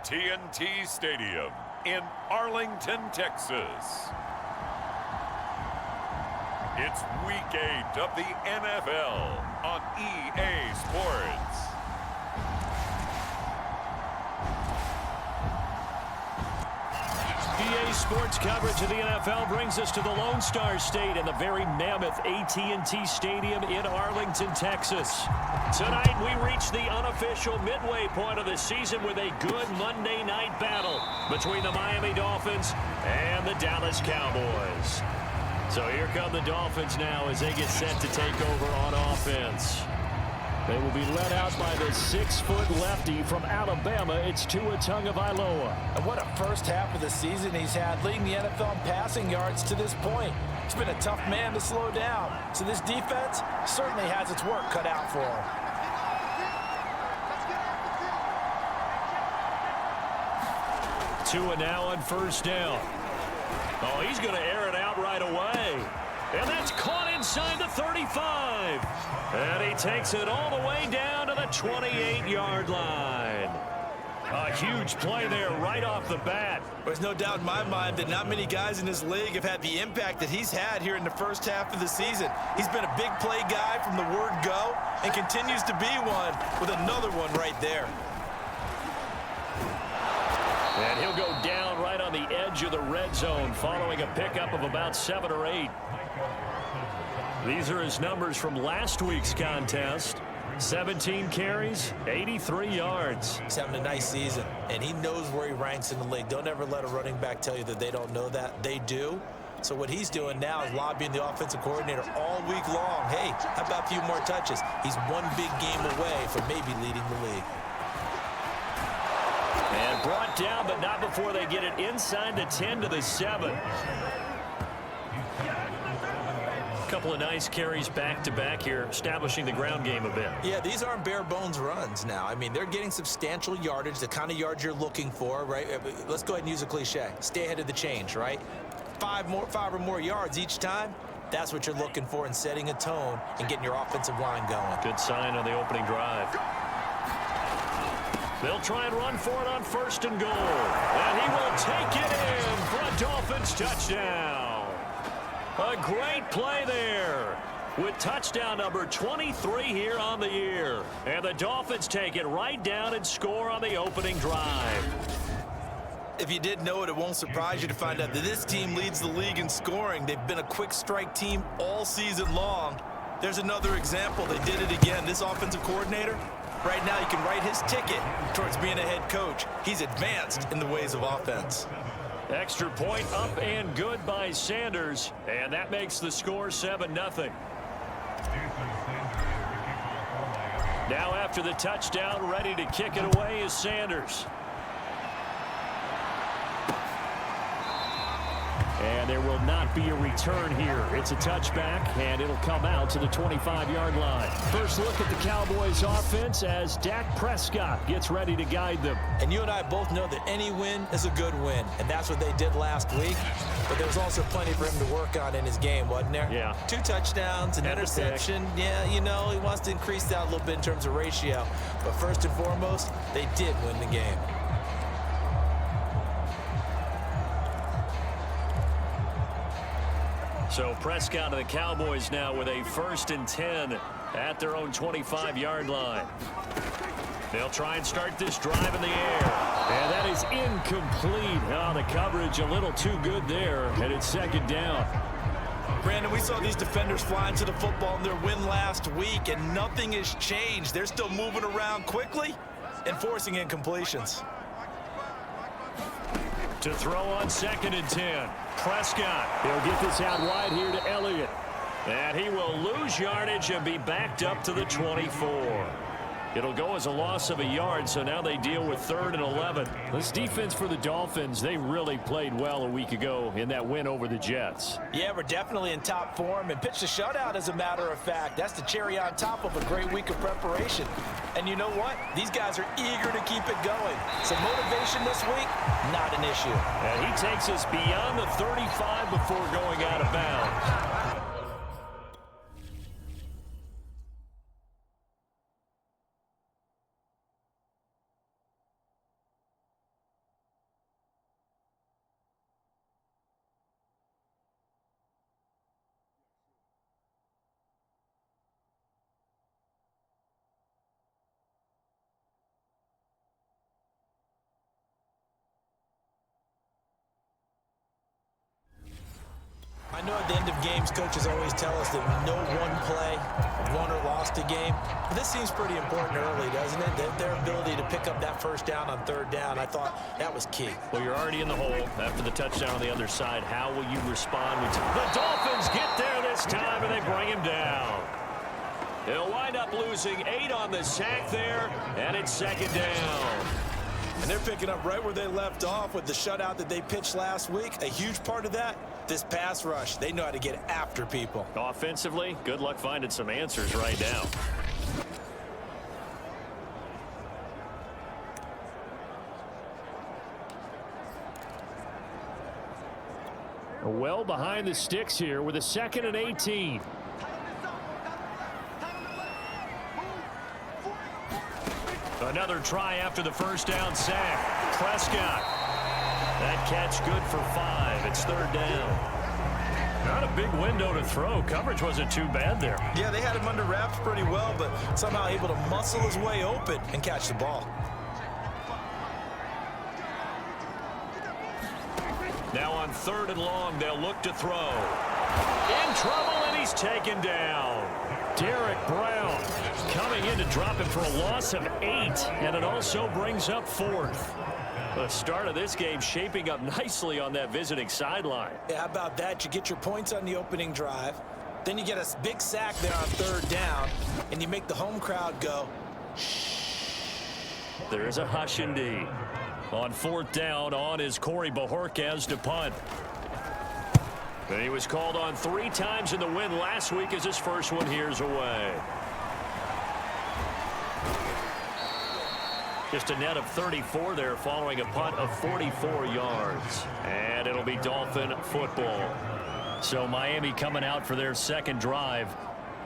AT&T Stadium in Arlington, Texas. It's Week 8 of the NFL on EA Sports. EA Sports coverage of the NFL brings us to the Lone Star State and the very mammoth AT&T Stadium in Arlington, Texas. Tonight, we reach the unofficial midway point of the season with a good Monday night battle between the Miami Dolphins and the Dallas Cowboys. So here come the Dolphins now as they get set to take over on offense. They will be led out by the 6-foot lefty from Alabama. It's Tua Tagovailoa. And what a first half of the season he's had, leading the NFL in passing yards to this point. He's been a tough man to slow down. So this defense certainly has its work cut out for him. Tua now on first down. Oh, he's going to air it out right away. And that's caught inside the 35. And he takes it all the way down to the 28-yard line. A huge play there right off the bat. There's no doubt in my mind that not many guys in this league have had the impact that he's had here in the first half of the season. He's been a big play guy from the word go and continues to be one with another one right there. And he'll go down right on the edge of the red zone following a pickup of about 7 or 8. These are his numbers from last week's contest. 17 carries, 83 yards. He's having a nice season, and he knows where he ranks in the league. Don't ever let a running back tell you that they don't know that. They do. So what he's doing now is lobbying the offensive coordinator all week long. Hey, how about a few more touches? He's one big game away from maybe leading the league. And brought down, but not before they get it inside the 10 to the 7. A couple of nice carries back-to-back here, establishing the ground game a bit. Yeah, these aren't bare-bones runs now. I mean, they're getting substantial yardage, the kind of yards you're looking for, right? Let's go ahead and use a cliche. Stay ahead of the change, right? 5 or more yards each time. That's what you're looking for in setting a tone and getting your offensive line going. Good sign on the opening drive. They'll try and run for it on first and goal. And he will take it in for a Dolphins touchdown. A great play there with touchdown number 23 here on the year. And the Dolphins take it right down and score on the opening drive. If you didn't know it, it won't surprise you to find out that this team leads the league in scoring. They've been a quick strike team all season long. There's another example. They did it again. This offensive coordinator, right now, you can write his ticket towards being a head coach. He's advanced in the ways of offense. Extra point up and good by Sanders, and that makes the score 7-0. Now after the touchdown, ready to kick it away is Sanders. And there will not be a return here. It's a touchback, and it'll come out to the 25-yard line. First look at the Cowboys offense as Dak Prescott gets ready to guide them. And you and I both know that any win is a good win, and that's what they did last week. But there was also plenty for him to work on in his game, wasn't there? Yeah. 2 touchdowns, an interception. Yeah, you know, he wants to increase that a little bit in terms of ratio. But first and foremost, they did win the game. So Prescott and the Cowboys now with a 1st and 10 at their own 25-yard line. They'll try and start this drive in the air. And that is incomplete. Oh, the coverage a little too good there, and it's 2nd down. Brandon, we saw these defenders flying to the football in their win last week, and nothing has changed. They're still moving around quickly and forcing incompletions. To throw on 2nd and 10. Prescott. He'll get this out wide here to Elliott. And he will lose yardage and be backed up to the 24. It'll go as a loss of a yard, so now they deal with 3rd and 11. This defense for the Dolphins, they really played well a week ago in that win over the Jets. Yeah, we're definitely in top form and pitched a shutout, as a matter of fact. That's the cherry on top of a great week of preparation. And you know what? These guys are eager to keep it going. So motivation this week, not an issue. And he takes us beyond the 35 before going out of bounds. games, coaches always tell us that no one play won or lost a game. But this seems pretty important early, doesn't it? Their ability to pick up that first down on third down, I thought that was key. Well, you're already in the hole after the touchdown on the other side. How will you respond? The Dolphins get there this time, and they bring him down. They'll wind up losing 8 on the sack there, and it's second down. And they're picking up right where they left off with the shutout that they pitched last week. A huge part of that, this pass rush. They know how to get after people. Offensively, good luck finding some answers right now. Well behind the sticks here with a 2nd and 18. Another try after the first down sack. Prescott. That catch good for 5. It's third down. Not a big window to throw. Coverage wasn't too bad there. Yeah, they had him under wraps pretty well, but somehow able to muscle his way open and catch the ball. Now on 3rd and long, they'll look to throw. In trouble, and he's taken down. Derek Brown coming in to drop it for a loss of 8, and it also brings up 4th. The start of this game shaping up nicely on that visiting sideline. Yeah, how about that? You get your points on the opening drive, then you get a big sack there on 3rd down, and you make the home crowd go, shh. There's a hush indeed. On 4th down, on is Corey Bojorquez to punt. And he was called on 3 times in the win last week as his first one here's away. Just a net of 34 there following a punt of 44 yards. And it'll be Dolphin football. So Miami coming out for their second drive.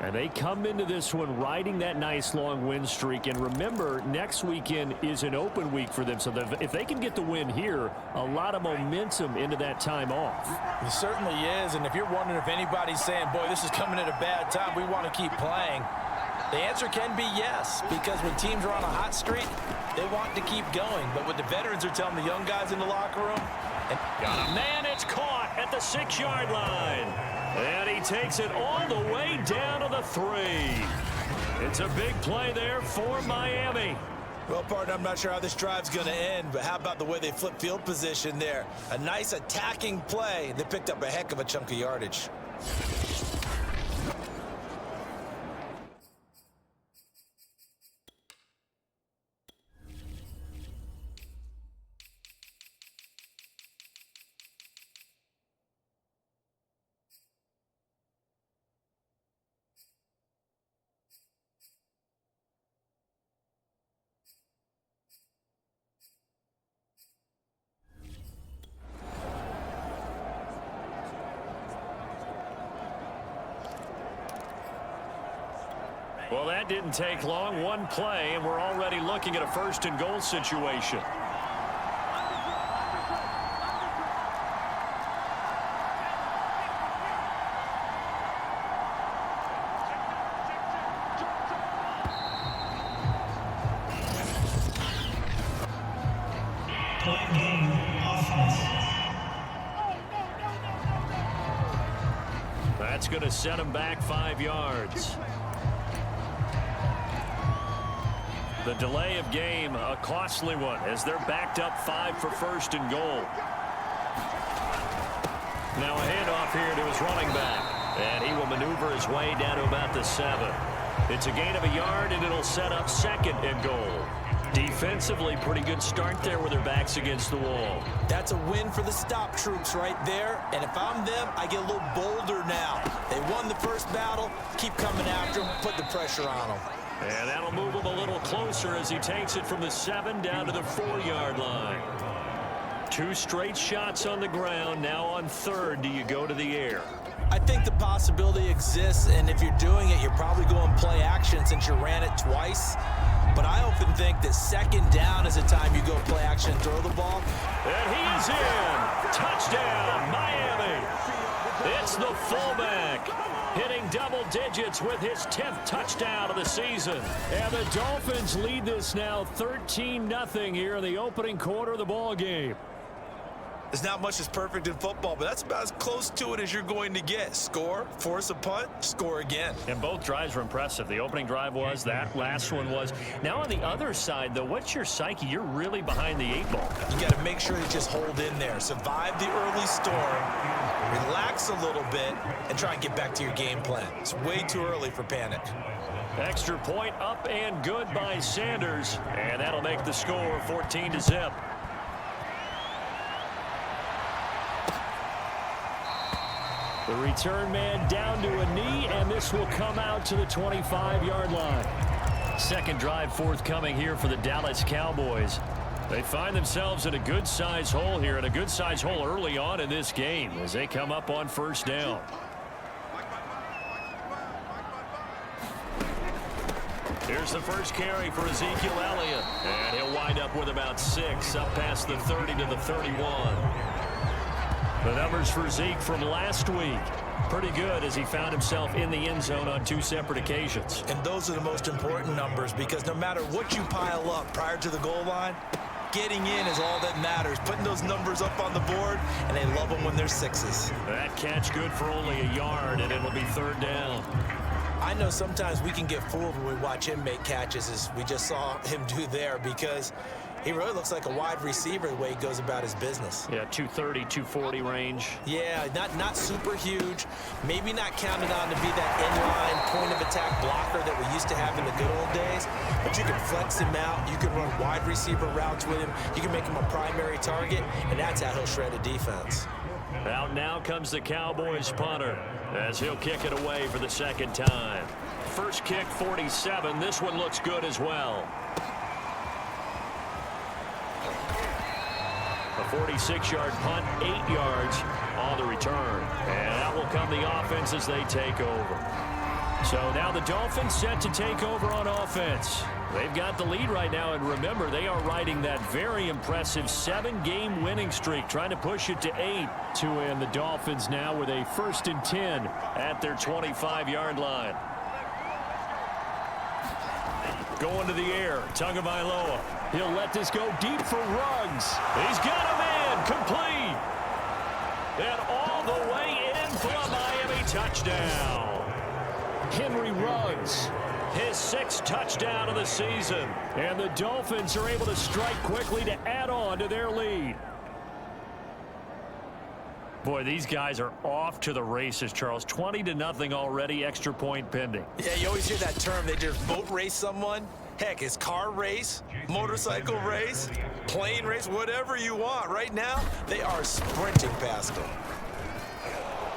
And they come into this one riding that nice long win streak. And remember, next weekend is an open week for them. So if they can get the win here, a lot of momentum into that time off. It certainly is. And if you're wondering if anybody's saying, boy, this is coming at a bad time, we want to keep playing, the answer can be yes. Because when teams are on a hot streak, they want to keep going. But what the veterans are telling the young guys in the locker room. Got a man, it's caught at the 6-yard line. And he takes it all the way down to the 3. It's a big play there for Miami. Well, partner, I'm not sure how this drive's going to end, but how about the way they flip field position there? A nice attacking play that picked up a heck of a chunk of yardage. Well, that didn't take long. One play, and we're already looking at a 1st and goal situation. That's going to set him back 5 yards. The delay of game, a costly one, as they're backed up 5 for 1st and goal. Now a handoff here to his running back. And he will maneuver his way down to about the 7. It's a gain of a yard, and it'll set up 2nd and goal. Defensively, pretty good start there with their backs against the wall. That's a win for the stop troops right there. And if I'm them, I get a little bolder now. They won the first battle. Keep coming after them. Put the pressure on them. And that'll move him a little closer as he takes it from the 7 down to the 4-yard line. 2 straight shots on the ground. Now on 3rd, do you go to the air? I think the possibility exists, and if you're doing it, you're probably going play action since you ran it twice. But I often think that 2nd down is a time you go play action and throw the ball. And he's in. Touchdown, Miami. It's the fullback hitting double digits with his 10th touchdown of the season. And the Dolphins lead this now 13-0 here in the opening quarter of the ball game. There's not much that's perfect in football, but that's about as close to it as you're going to get. Score, force a punt, score again. And both drives were impressive. The opening drive was, that last one was. Now on the other side, though, what's your psyche? You're really behind the 8 ball. You got to make sure you just hold in there. Survive the early storm, relax a little bit, and try and get back to your game plan. It's way too early for panic. Extra point up and good by Sanders. And that'll make the score 14-0. The return man down to a knee, and this will come out to the 25-yard line. Second drive forthcoming here for the Dallas Cowboys. They find themselves in a good-sized hole here, and a good-sized hole early on in this game as they come up on first down. Here's the first carry for Ezekiel Elliott, and he'll wind up with about 6, up past the 30 to the 31. The numbers for Zeke from last week, pretty good as he found himself in the end zone on 2 separate occasions. And those are the most important numbers, because no matter what you pile up prior to the goal line, getting in is all that matters. Putting those numbers up on the board, and they love them when they're 6s. That catch good for only a yard, and it'll be 3rd down. I know sometimes we can get fooled when we watch him make catches, as we just saw him do there, because he really looks like a wide receiver the way he goes about his business. Yeah, 230, 240 range. Yeah, not super huge. Maybe not counted on to be that inline point-of-attack blocker that we used to have in the good old days. But you can flex him out. You can run wide receiver routes with him. You can make him a primary target, and that's how he'll shred a defense. Out now comes the Cowboys punter as he'll kick it away for the 2nd time. First kick, 47. This one looks good as well. A 46-yard punt, 8 yards on the return. And that will come the offense as they take over. So now the Dolphins set to take over on offense. They've got the lead right now, and remember, they are riding that very impressive 7-game winning streak, trying to push it to 8 to end. The Dolphins now with a 1st and 10 at their 25-yard line. Going to the air, Tagovailoa. He'll let this go deep for Ruggs. He's got a man, complete. And all the way in for a Miami touchdown. Henry Ruggs, his 6th touchdown of the season. And the Dolphins are able to strike quickly to add on to their lead. Boy, these guys are off to the races, Charles. 20-0 already, extra point pending. Yeah, you always hear that term, they just boat race someone. Heck, it's car race, motorcycle race, plane race, whatever you want. Right now, they are sprinting past them.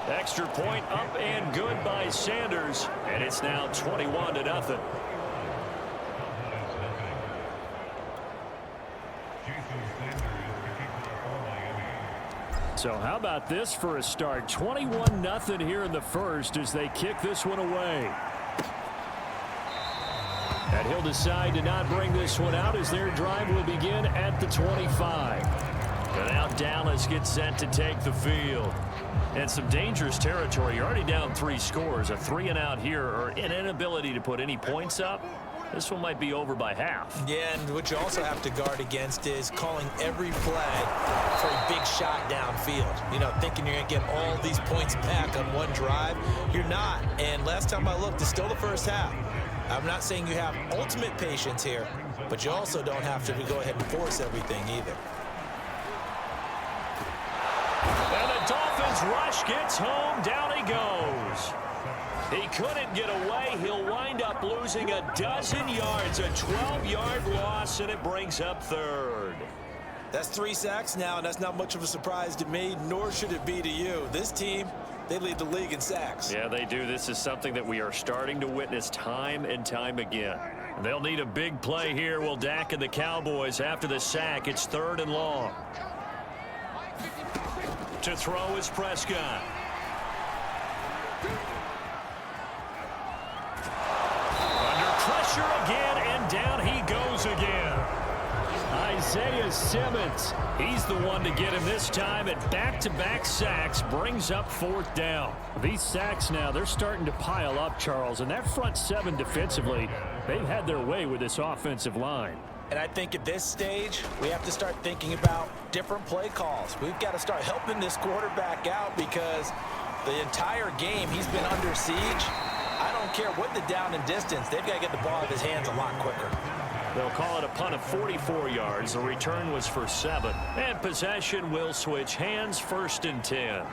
Extra point up and good by Sanders, and it's now 21-0. So how about this for a start? 21-0 here in the first as they kick this one away. And he'll decide to not bring this one out as their drive will begin at the 25. And now Dallas gets set to take the field. And some dangerous territory. You're already down 3 scores. A 3-and-out here, or an inability to put any points up. This one might be over by half. Yeah, and what you also have to guard against is calling every play for a big shot downfield. You know, thinking you're going to get all these points back on one drive. You're not. And last time I looked, it's still the first half. I'm not saying you have ultimate patience here, but you also don't have to go ahead and force everything either. And the Dolphins rush gets home. Down he goes. He couldn't get away. He'll wind up losing a dozen yards, a 12-yard loss, and it brings up 3rd. That's 3 sacks now, and that's not much of a surprise to me, nor should it be to you. This team, they lead the league in sacks. Yeah, they do. This is something that we are starting to witness time and time again. They'll need a big play here. Will Dak and the Cowboys after the sack. It's 3rd and long. To throw is Prescott. Under pressure again, and down he goes again. Isaiah Simmons, he's the one to get him this time, at back-to-back sacks, brings up 4th down. These sacks now, they're starting to pile up, Charles, and that front 7 defensively, they've had their way with this offensive line. And I think at this stage, we have to start thinking about different play calls. We've got to start helping this quarterback out because the entire game he's been under siege. I don't care what the down and distance. They've got to get the ball out of his hands a lot quicker. They'll call it a punt of 44 yards. The return was for 7. And possession will switch hands, 1st and 10.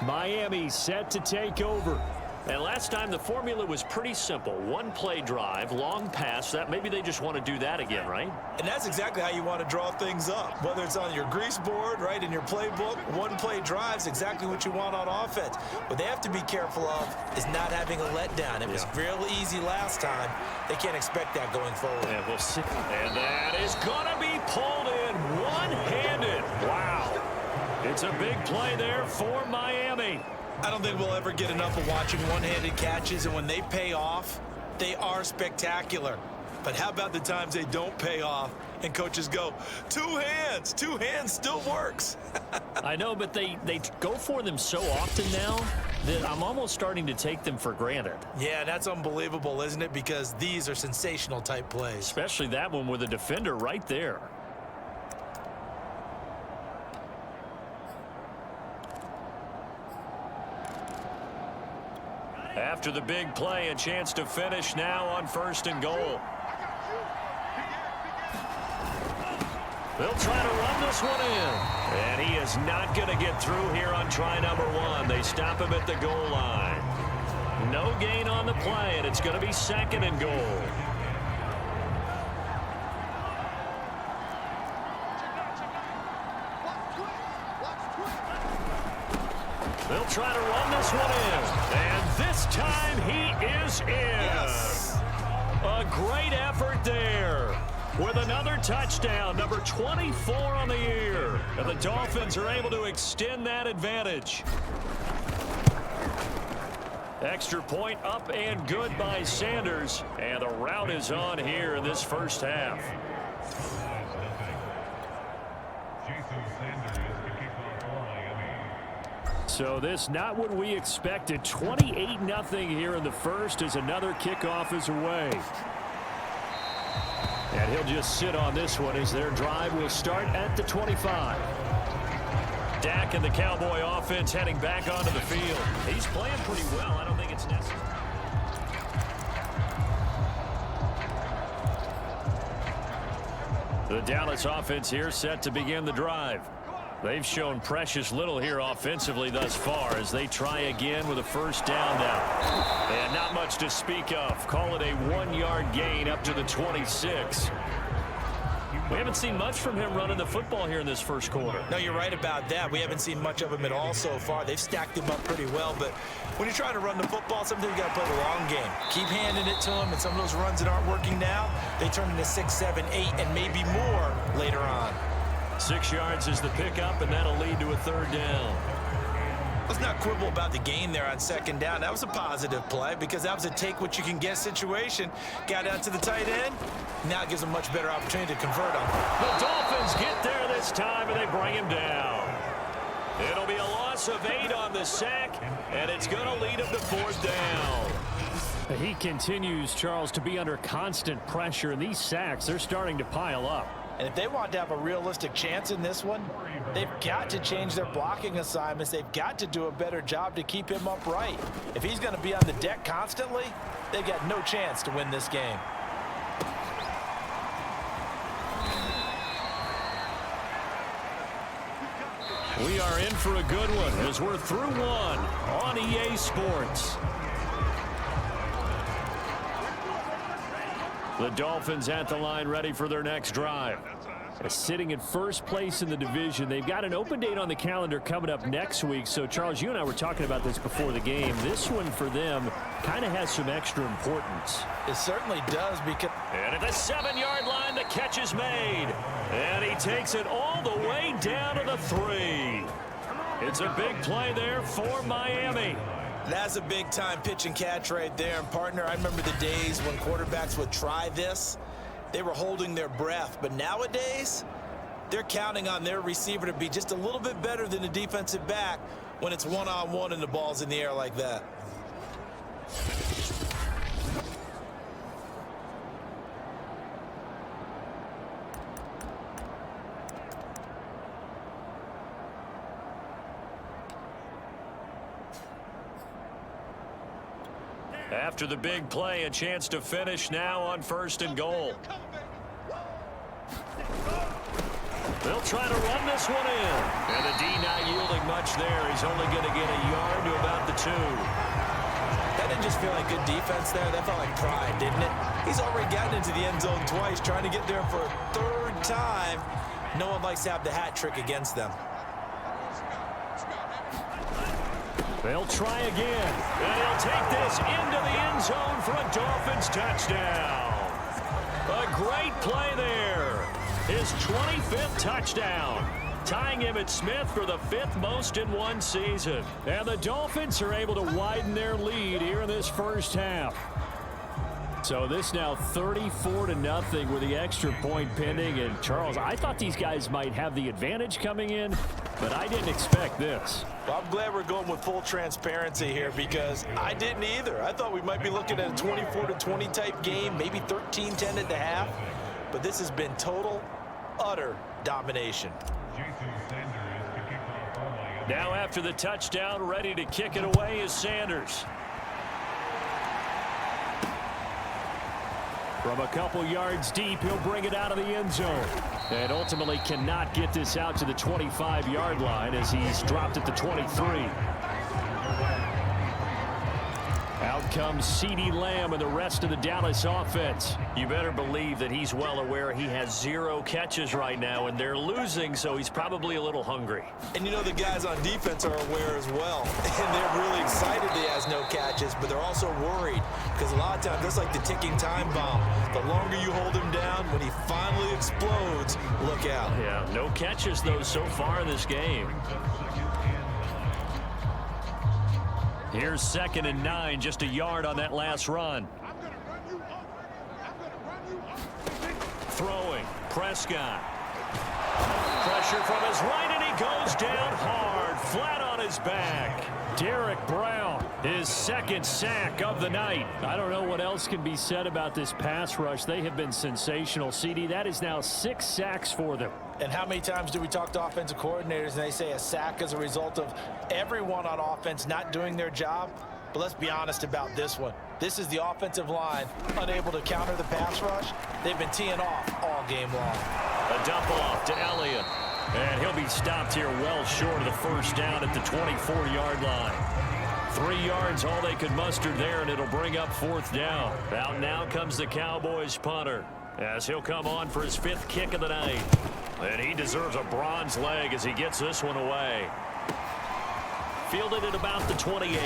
Miami set to take over. And last time the formula was pretty simple. One play drive, long pass. That maybe they just want to do that again, right? And that's exactly how you want to draw things up. Whether it's on your grease board, right, in your playbook, one play drive's exactly what you want on offense. What they have to be careful of is not having a letdown. It was real easy last time. They can't expect that going forward. And we'll see. And that is going to be pulled in one-handed. Wow. It's a big play there for Miami. I don't think we'll ever get enough of watching one-handed catches, and when they pay off, they are spectacular. But how about the times they don't pay off and coaches go, two hands still works. I know, but they go for them so often now that I'm almost starting to take them for granted. Yeah, that's unbelievable, isn't it? Because these are sensational type plays. Especially that one with a defender right there. After the big play, a chance to finish now on 1st and goal. They'll try to run this one in. And he is not going to get through here on try number 1. They stop him at the goal line. No gain on the play, and it's going to be 2nd and goal. They'll try to run this one in. And this time he is in. Yes. A great effort there. With another touchdown, number 24 on the year. And the Dolphins are able to extend that advantage. Extra point up and good by Sanders. And the rout is on here in this first half. So this not what we expected. 28-0 here in the first as another kickoff is away. And he'll just sit on this one as their drive will start at the 25. Dak and the Cowboy offense heading back onto the field. He's playing pretty well. I don't think it's necessary. The Dallas offense here set to begin the drive. They've shown precious little here offensively thus far as they try again with a first down now. And not much to speak of. Call it a 1-yard gain up to the 26. We haven't seen much from him running the football here in this first quarter. No, you're right about that. We haven't seen much of him at all so far. They've stacked him up pretty well, but when you're trying to run the football, sometimes you got to play the long game. Keep handing it to him, and some of those runs that aren't working now, they turn into 6, 7, 8, and maybe more later on. 6 yards is the pickup, and that'll lead to a 3rd down. Let's not quibble about the gain there on 2nd down. That was a positive play because that was a take-what-you-can-get situation. Got out to the tight end. Now it gives them a much better opportunity to convert on. The Dolphins get there this time, and they bring him down. It'll be a loss of 8 on the sack, and it's going to lead him to 4th down. He continues, Charles, to be under constant pressure, and these sacks, they're starting to pile up. And if they want to have a realistic chance in this one, they've got to change their blocking assignments. They've got to do a better job to keep him upright. If he's going to be on the deck constantly, they've got no chance to win this game. We are in for a good one as we're through one on EA Sports. The Dolphins at the line ready for their next drive. Sitting in first place in the division. They've got an open date on the calendar coming up next week. So, Charles, you and I were talking about this before the game. This one for them kind of has some extra importance. It certainly does because... And at the 7-yard line, the catch is made. And he takes it all the way down to the 3. It's a big play there for Miami. That's a big-time pitch and catch right there. And, partner, I remember the days when quarterbacks would try this. They were holding their breath. But nowadays, they're counting on their receiver to be just a little bit better than the defensive back when it's one-on-one and the ball's in the air like that. After the big play, a chance to finish now on 1st and goal. They'll try to run this one in. And the D not yielding much there. He's only going to get a yard to about the 2. That didn't just feel like good defense there. That felt like pride, didn't it? He's already gotten into the end zone twice, trying to get there for a 3rd time. No one likes to have the hat trick against them. They'll try again. And he'll take this into the end zone for a Dolphins touchdown. A great play there. His 25th touchdown, tying Emmitt Smith for the 5th most in one season. And the Dolphins are able to widen their lead here in this first half. So this now 34-0 with the extra point pending. And Charles, I thought these guys might have the advantage coming in, but I didn't expect this. Well, I'm glad we're going with full transparency here because I didn't either. I thought we might be looking at a 24-20 type game, maybe 13-10 at the half. But this has been total, utter domination. Now after the touchdown, ready to kick it away is Sanders. From a couple yards deep, he'll bring it out of the end zone. And ultimately cannot get this out to the 25-yard line as he's dropped at the 23. Out comes CeeDee Lamb and the rest of the Dallas offense. You better believe that he's well aware he has 0 catches right now, and they're losing, so he's probably a little hungry. And you know the guys on defense are aware as well. And they're really excited he has no catches, but they're also worried because a lot of times that's like the ticking time bomb. The longer you hold him down, when he finally explodes, look out. Yeah, no catches, though, so far in this game. Here's 2nd and 9, just a yard on that last run. Throwing, Prescott. Pressure from his right, and he goes down hard, flat on his back. Derek Brown, his 2nd sack of the night. I don't know what else can be said about this pass rush. They have been sensational, CD. That is now 6 sacks for them. And how many times do we talk to offensive coordinators and they say a sack is a result of everyone on offense not doing their job? But let's be honest about this one. This is the offensive line unable to counter the pass rush. They've been teeing off all game long. A dump off to Elliott. And he'll be stopped here well short of the 1st down at the 24-yard line. 3 yards, all they could muster there, and it'll bring up 4th down. Out now comes the Cowboys punter, as he'll come on for his 5th kick of the night. And he deserves a bronze leg as he gets this one away. Fielded at about the 28.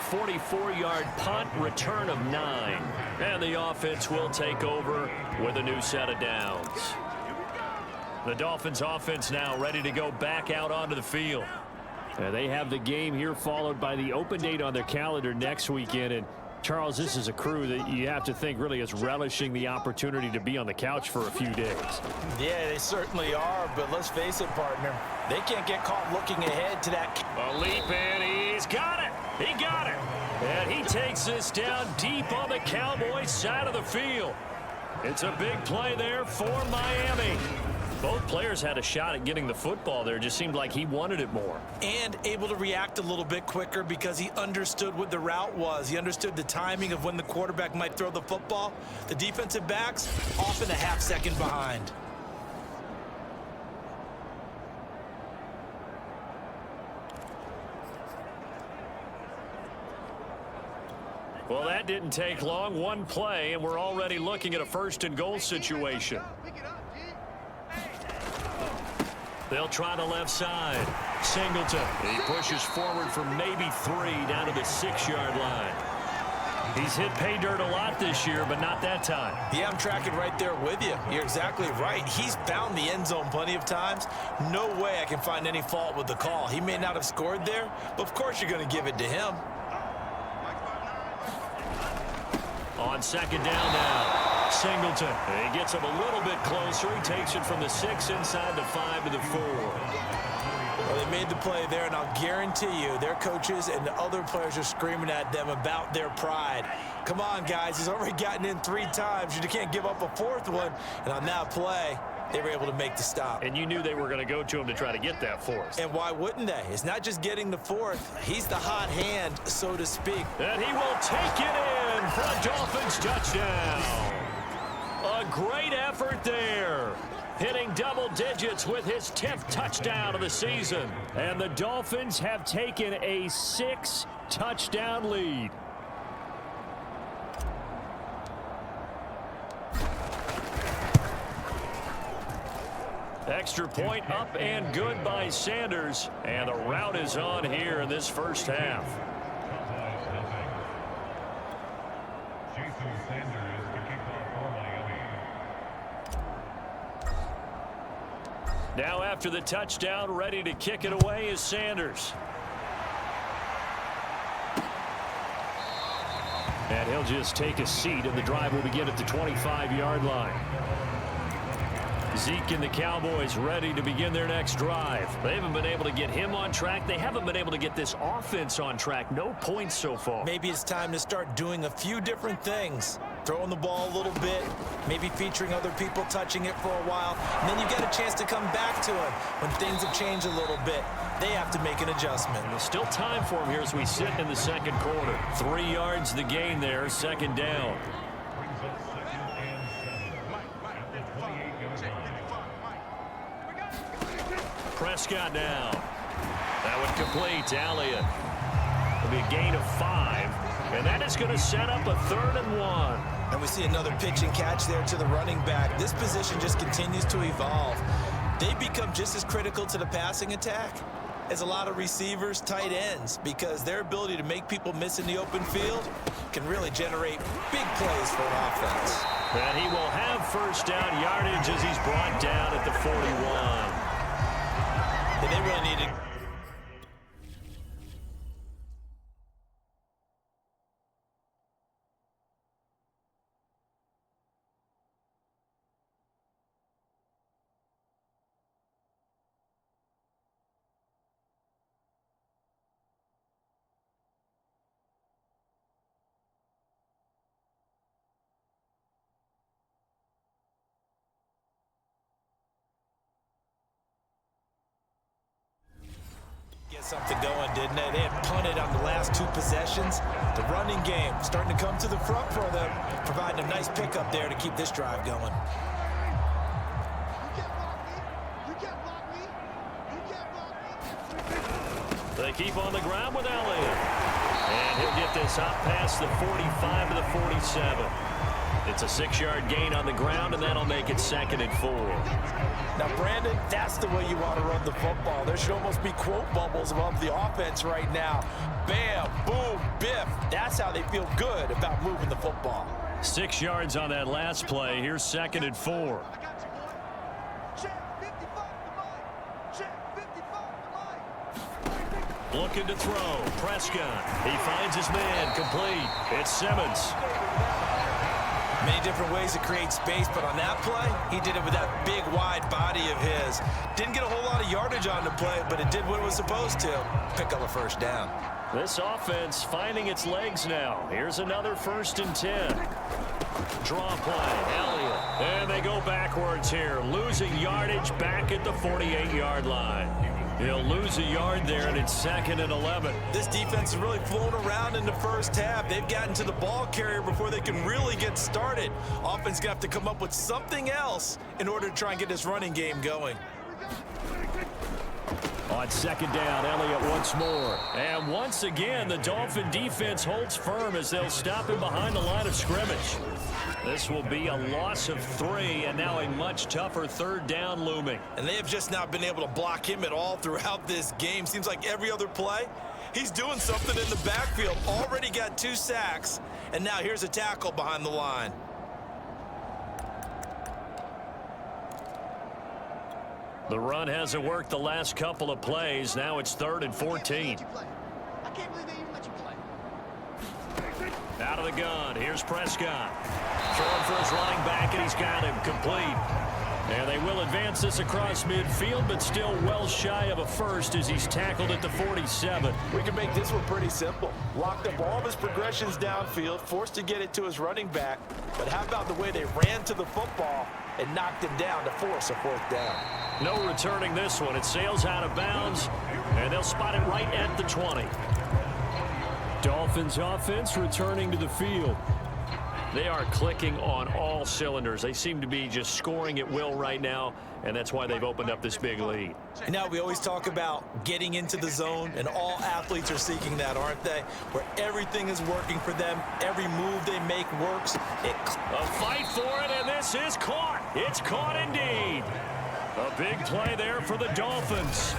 44-yard punt, return of 9. And the offense will take over with a new set of downs. The Dolphins offense now ready to go back out onto the field. They have the game here followed by the open date on their calendar next weekend. And Charles, this is a crew that you have to think really is relishing the opportunity to be on the couch for a few days. Yeah, they certainly are, but let's face it, partner. They can't get caught looking ahead to that. A leap in, he's got it. He got it. And he takes this down deep on the Cowboys side of the field. It's a big play there for Miami. Both players had a shot at getting the football there. It just seemed like he wanted it more. And able to react a little bit quicker because he understood what the route was. He understood the timing of when the quarterback might throw the football. The defensive backs often a half-second behind. Well, that didn't take long. One play, and we're already looking at a 1st and goal situation. They'll try the left side. Singleton. He pushes forward for maybe 3 down to the 6-yard line. He's hit pay dirt a lot this year, but not that time. Yeah, I'm tracking right there with you. You're exactly right. He's found the end zone plenty of times. No way I can find any fault with the call. He may not have scored there, but of course you're going to give it to him. On 2nd down now. Singleton. He gets him a little bit closer. He takes it from the 6 inside the 5 to the 4. Well, they made the play there, and I'll guarantee you their coaches and the other players are screaming at them about their pride. Come on, guys. He's already gotten in 3 times. You can't give up a 4th one. And on that play, they were able to make the stop. And you knew they were going to go to him to try to get that fourth. And why wouldn't they? It's not just getting the fourth. He's the hot hand, so to speak. And he will take it in for a Dolphins touchdown. A great effort there. Hitting double digits with his 10th touchdown of the season. And the Dolphins have taken a 6-touchdown lead. Extra point up and good by Sanders. And the route is on here in this first half. Now after the touchdown, ready to kick it away is Sanders. And he'll just take a seat, and the drive will begin at the 25-yard line. Zeke and the Cowboys ready to begin their next drive. They haven't been able to get him on track. They haven't been able to get this offense on track. No points so far. Maybe it's time to start doing a few different things. Throwing the ball a little bit, maybe featuring other people touching it for a while, and then you get a chance to come back to him when things have changed a little bit. They have to make an adjustment. And there's still time for him here as we sit in the second quarter. 3 yards the gain there, second down. Prescott now. That would complete Elliott. It'll be a gain of 5, and that is going to set up a 3rd and 1. And we see another pitch and catch there to the running back. This position just continues to evolve. They become just as critical to the passing attack as a lot of receivers, tight ends, because their ability to make people miss in the open field can really generate big plays for an offense. And he will have first down yardage as he's brought down at the 41. And they really need to... get something going, didn't they? They had punted on the last 2 possessions. The running game starting to come to the front for them, providing a nice pickup there to keep this drive going. They keep on the ground with Elliott. And he'll get this up past the 45 to the 47. It's a 6-yard gain on the ground, and that'll make it 2nd and 4. Now, Brandon, that's the way you want to run the football. There should almost be quote bubbles above the offense right now. Bam, boom, biff. That's how they feel good about moving the football. 6 yards on that last play. Here's 2nd and 4. Looking to throw. Prescott. He finds his man. Complete. It's Simmons. Many different ways to create space, but on that play, he did it with that big, wide body of his. Didn't get a whole lot of yardage on the play, but it did what it was supposed to. Pick up a first down. This offense finding its legs now. Here's another 1st and 10. Draw play. Elliott. And they go backwards here. Losing yardage back at the 48-yard line. He'll lose a yard there, and it's 2nd and 11. This defense has really flown around in the first half. They've gotten to the ball carrier before they can really get started. Offense going to have to come up with something else in order to try and get this running game going. On 2nd down, Elliott once more. And once again, the Dolphin defense holds firm as they'll stop him behind the line of scrimmage. This will be a loss of 3, and now a much tougher 3rd down looming. And they have just not been able to block him at all throughout this game. Seems like every other play, he's doing something in the backfield. Already got 2 sacks, and now here's a tackle behind the line. The run hasn't worked the last couple of plays. Now it's 3rd and 14. I can't believe they even let you play. Out of the gun, here's Prescott. Throwing for his running back, and he's got him complete. And they will advance this across midfield, but still well shy of a first as he's tackled at the 47. We can make this one pretty simple. Locked up all of his progressions downfield, forced to get it to his running back. But how about the way they ran to the football and knocked him down to force a fourth down? No returning this one. It sails out of bounds, and they'll spot it right at the 20. Dolphins offense returning to the field. They are clicking on all cylinders. They seem to be just scoring at will right now, and that's why they've opened up this big lead. Now, we always talk about getting into the zone, and all athletes are seeking that, aren't they? Where everything is working for them, every move they make works. A fight for it, and this is caught. It's caught indeed. A big play there for the Dolphins.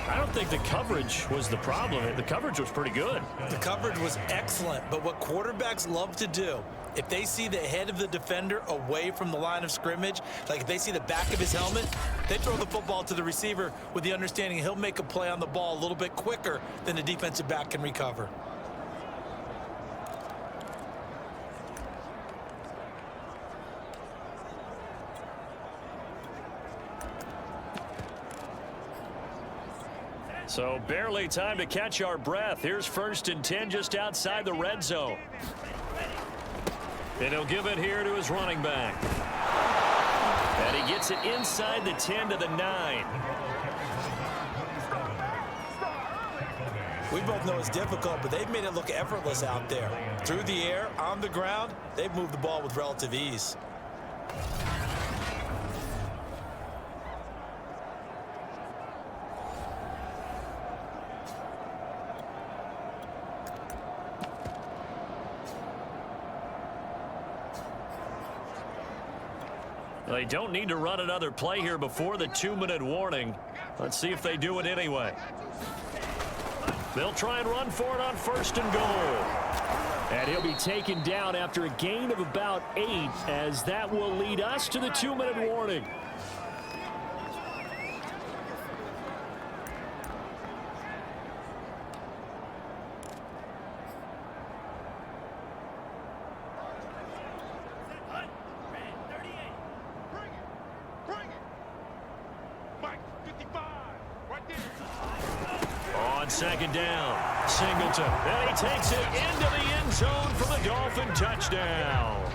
I don't think the coverage was the problem. The coverage was pretty good. The coverage was excellent, but what quarterbacks love to do, if they see the head of the defender away from the line of scrimmage, like if they see the back of his helmet, they throw the football to the receiver with the understanding he'll make a play on the ball a little bit quicker than the defensive back can recover. So barely time to catch our breath. Here's 1st and 10 just outside the red zone. And he'll give it here to his running back. And he gets it inside the 10 to the 9. We both know it's difficult, but they've made it look effortless out there. Through the air, on the ground, they've moved the ball with relative ease. They don't need to run another play here before the 2-minute warning. Let's see if they do it anyway. They'll try and run for it on 1st and goal. And he'll be taken down after a gain of about 8, as that will lead us to the 2-minute warning. On 2nd down, Singleton, and he takes it into the end zone for the Dolphin touchdown.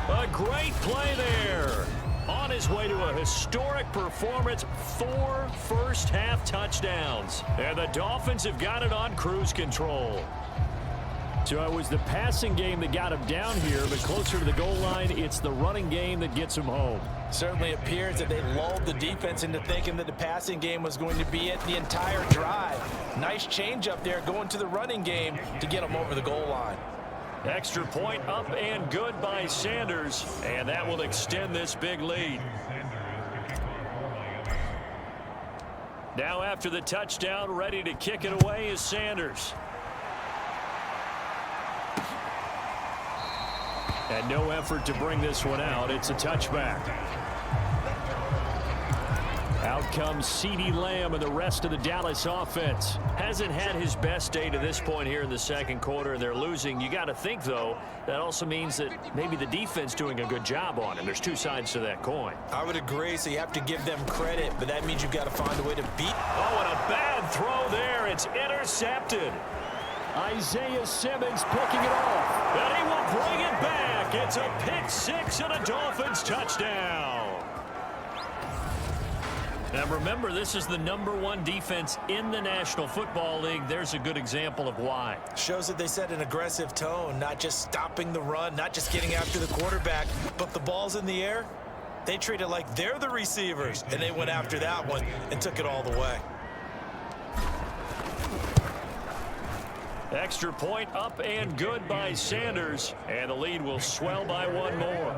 A great play there. On his way to a historic performance, 4 first-half touchdowns. And the Dolphins have got it on cruise control. So it was the passing game that got him down here, but closer to the goal line, it's the running game that gets him home. Certainly appears that they lulled the defense into thinking that the passing game was going to be it the entire drive. Nice change up there going to the running game to get them over the goal line. Extra point up and good by Sanders, and that will extend this big lead. Now after the touchdown, ready to kick it away is Sanders. And no effort to bring this one out. It's a touchback. Out comes CeeDee Lamb and the rest of the Dallas offense. Hasn't had his best day to this point here in the 2nd quarter, and they're losing. You got to think, though, that also means that maybe the defense doing a good job on him. There's 2 sides to that coin. I would agree, so you have to give them credit, but that means you've got to find a way to beat. Oh, and a bad throw there. It's intercepted. Isaiah Simmons picking it off. And he will bring it back. It's a pick 6 and a Dolphins touchdown. Now remember, this is the #1 defense in the National Football League. There's a good example of why. Shows that they set an aggressive tone, not just stopping the run, not just getting after the quarterback, but the ball's in the air. They treat it like they're the receivers, and they went after that one and took it all the way. Extra point up and good by Sanders, and the lead will swell by 1 more.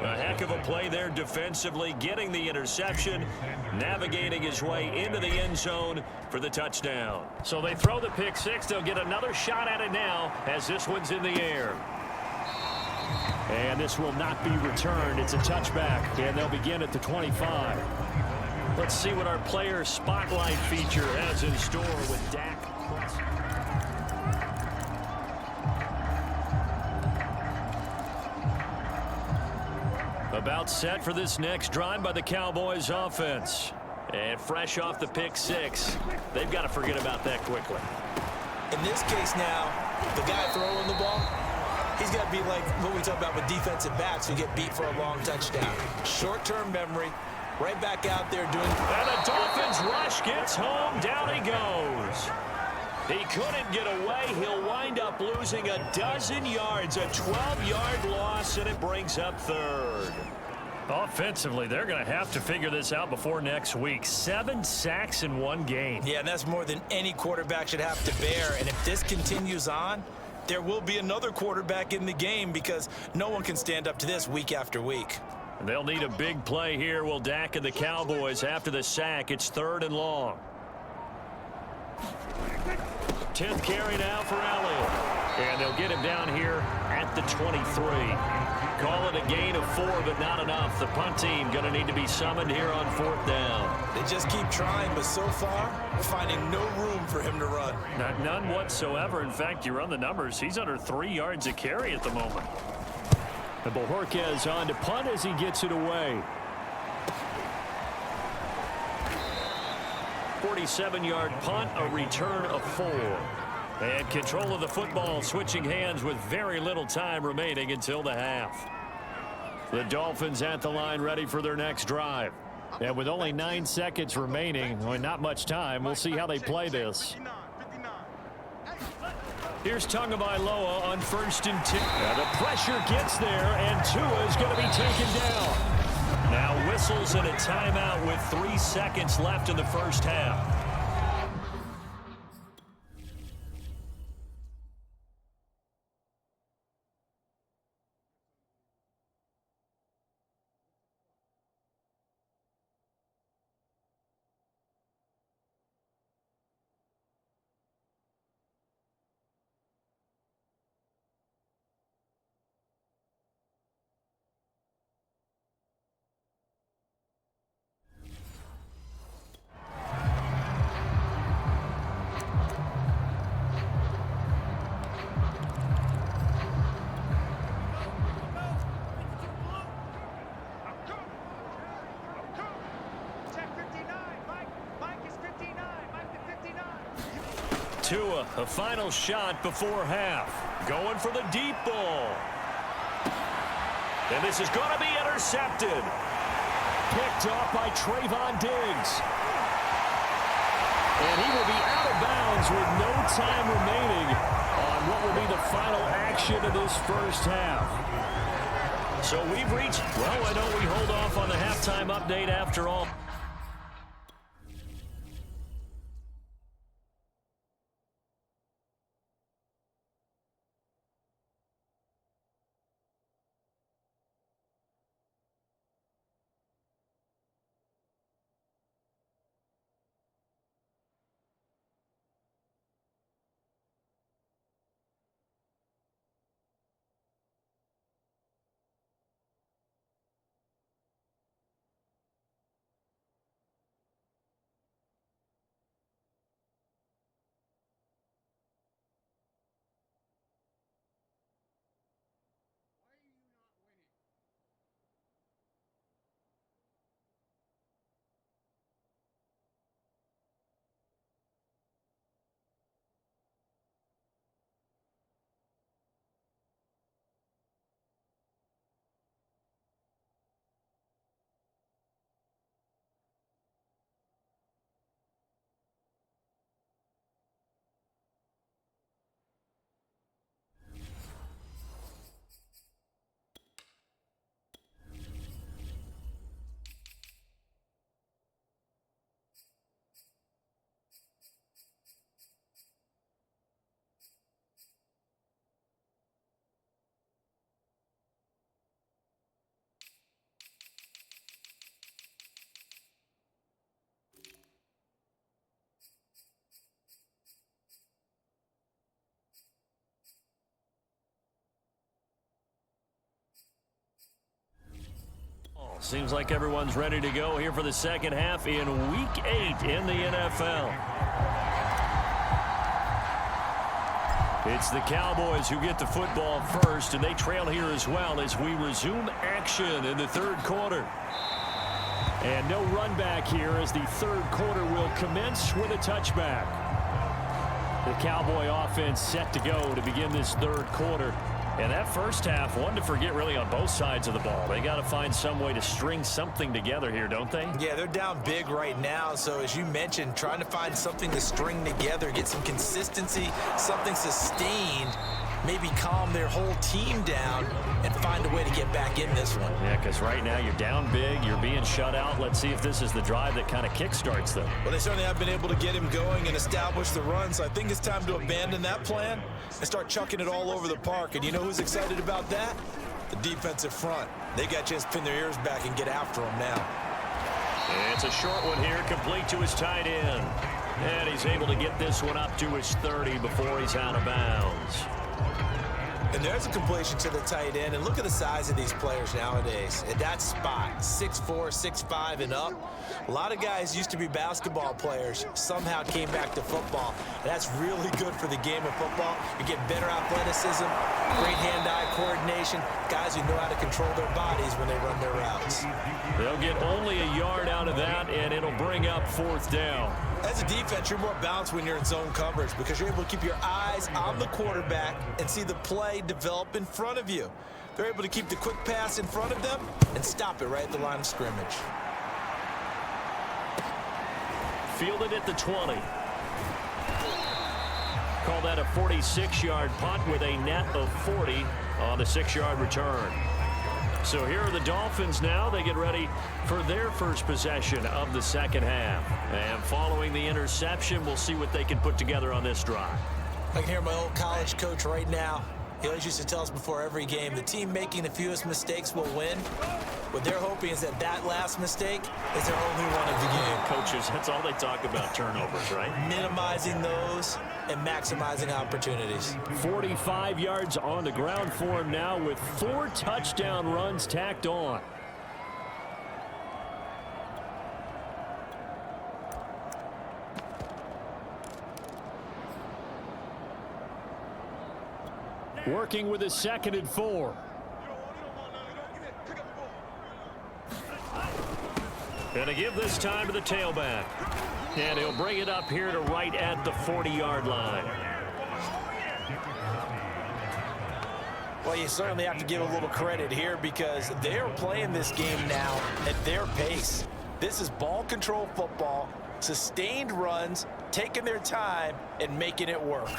A heck of a play there defensively, getting the interception, navigating his way into the end zone for the touchdown. So they throw the pick 6. They'll get another shot at it now as this one's in the air. And this will not be returned. It's a touchback, and they'll begin at the 25. Let's see what our player spotlight feature has in store with Dak Prescott. A About set for this next drive by the Cowboys offense. And fresh off the pick six, they've got to forget about that quickly. In this case now, the guy throwing the ball, he's got to be like what we talk about with defensive backs who get beat for a long touchdown. Short-term memory, right back out there doing... And the Dolphins rush gets home. Down he goes. He couldn't get away. He'll wind up losing a dozen yards, a 12-yard loss, and it brings up third. Offensively, they're going to have to figure this out before next week. 7 sacks in one game. Yeah, and that's more than any quarterback should have to bear. And if this continues on, there will be another quarterback in the game because no one can stand up to this week after week. They'll need a big play here. Will Dak and the Cowboys after the sack. It's 3rd and long. 10th carry now for Elliott. And they'll get him down here at the 23. Call it a gain of 4, but not enough. The punt team going to need to be summoned here on 4th down. They just keep trying, but so far, we're finding no room for him to run. None whatsoever. In fact, you run the numbers. He's under 3 yards a carry at the moment. And Bojorquez on to punt as he gets it away. 47-yard punt, a return of 4. And control of the football, switching hands with very little time remaining until the half. The Dolphins at the line, ready for their next drive. And with only 9 seconds remaining, not much time, we'll see how they play this. Here's Tagovailoa on 1st and 10. Now the pressure gets there, and Tua is going to be taken down. Now whistles and a timeout with 3 seconds left in the first half. Tua, a final shot before half. Going for the deep ball. And this is going to be intercepted. Picked off by Trayvon Diggs. And he will be out of bounds with no time remaining on what will be the final action of this first half. So we've reached, well, why don't we hold off on the halftime update after all? Seems like everyone's ready to go here for the second half in Week 8 in the NFL. It's the Cowboys who get the football first, and they trail here as well as we resume action. action in the third quarter. And no run back here as the third quarter will commence with a touchback. The Cowboy offense set to go to begin this third quarter. And that first half, one to forget really on both sides of the ball. They got to find some way to string something together here, don't they? Yeah, they're down big right now. So as you mentioned, trying to find something to string together, get some consistency, something sustained, maybe calm their whole team down and find a way to get back in this one. Yeah, because right now you're down big, you're being shut out. Let's see if this is the drive that kind of kickstarts them. Well, they certainly have been able to get him going and establish the run, so I think it's time to abandon that plan and start chucking it all over the park. And you know who's excited about that? The defensive front. They got a chance to pin their ears back and get after him now. It's a short one here, complete to his tight end. And he's able to get this one up to his 30 before he's out of bounds. And there's a completion to the tight end. And look at the size of these players nowadays. At that spot, 6'4", 6'5", and up. A lot of guys used to be basketball players, somehow came back to football. And that's really good for the game of football. You get better athleticism, great hand-eye coordination, guys who know how to control their bodies when they run their routes. They'll get only a yard out of that, and it'll bring up fourth down. As a defense, you're more balanced when you're in zone coverage because you're able to keep your eyes on the quarterback and see the play develop in front of you. They're able to keep the quick pass in front of them and stop it right at the line of scrimmage. Fielded at the 20. Call that a 46-yard punt with a net of 40 on the 6-yard return. So here are the Dolphins now. They get ready for their first possession of the second half. And following the interception, we'll see what they can put together on this drive. I can hear my old college coach right now. He always used to tell us before every game, the team making the fewest mistakes will win. What they're hoping is that that last mistake is their only one of the game. Coaches, that's all they talk about, turnovers, right? Minimizing those and maximizing opportunities. 45 yards on the ground for him now with 4 touchdown runs tacked on. Working with a 2nd and 4. And to give this time to the tailback. And he'll bring it up here to right at the 40-yard line. Well, you certainly have to give a little credit here because they're playing this game now at their pace. This is ball control football, sustained runs, taking their time, and making it work.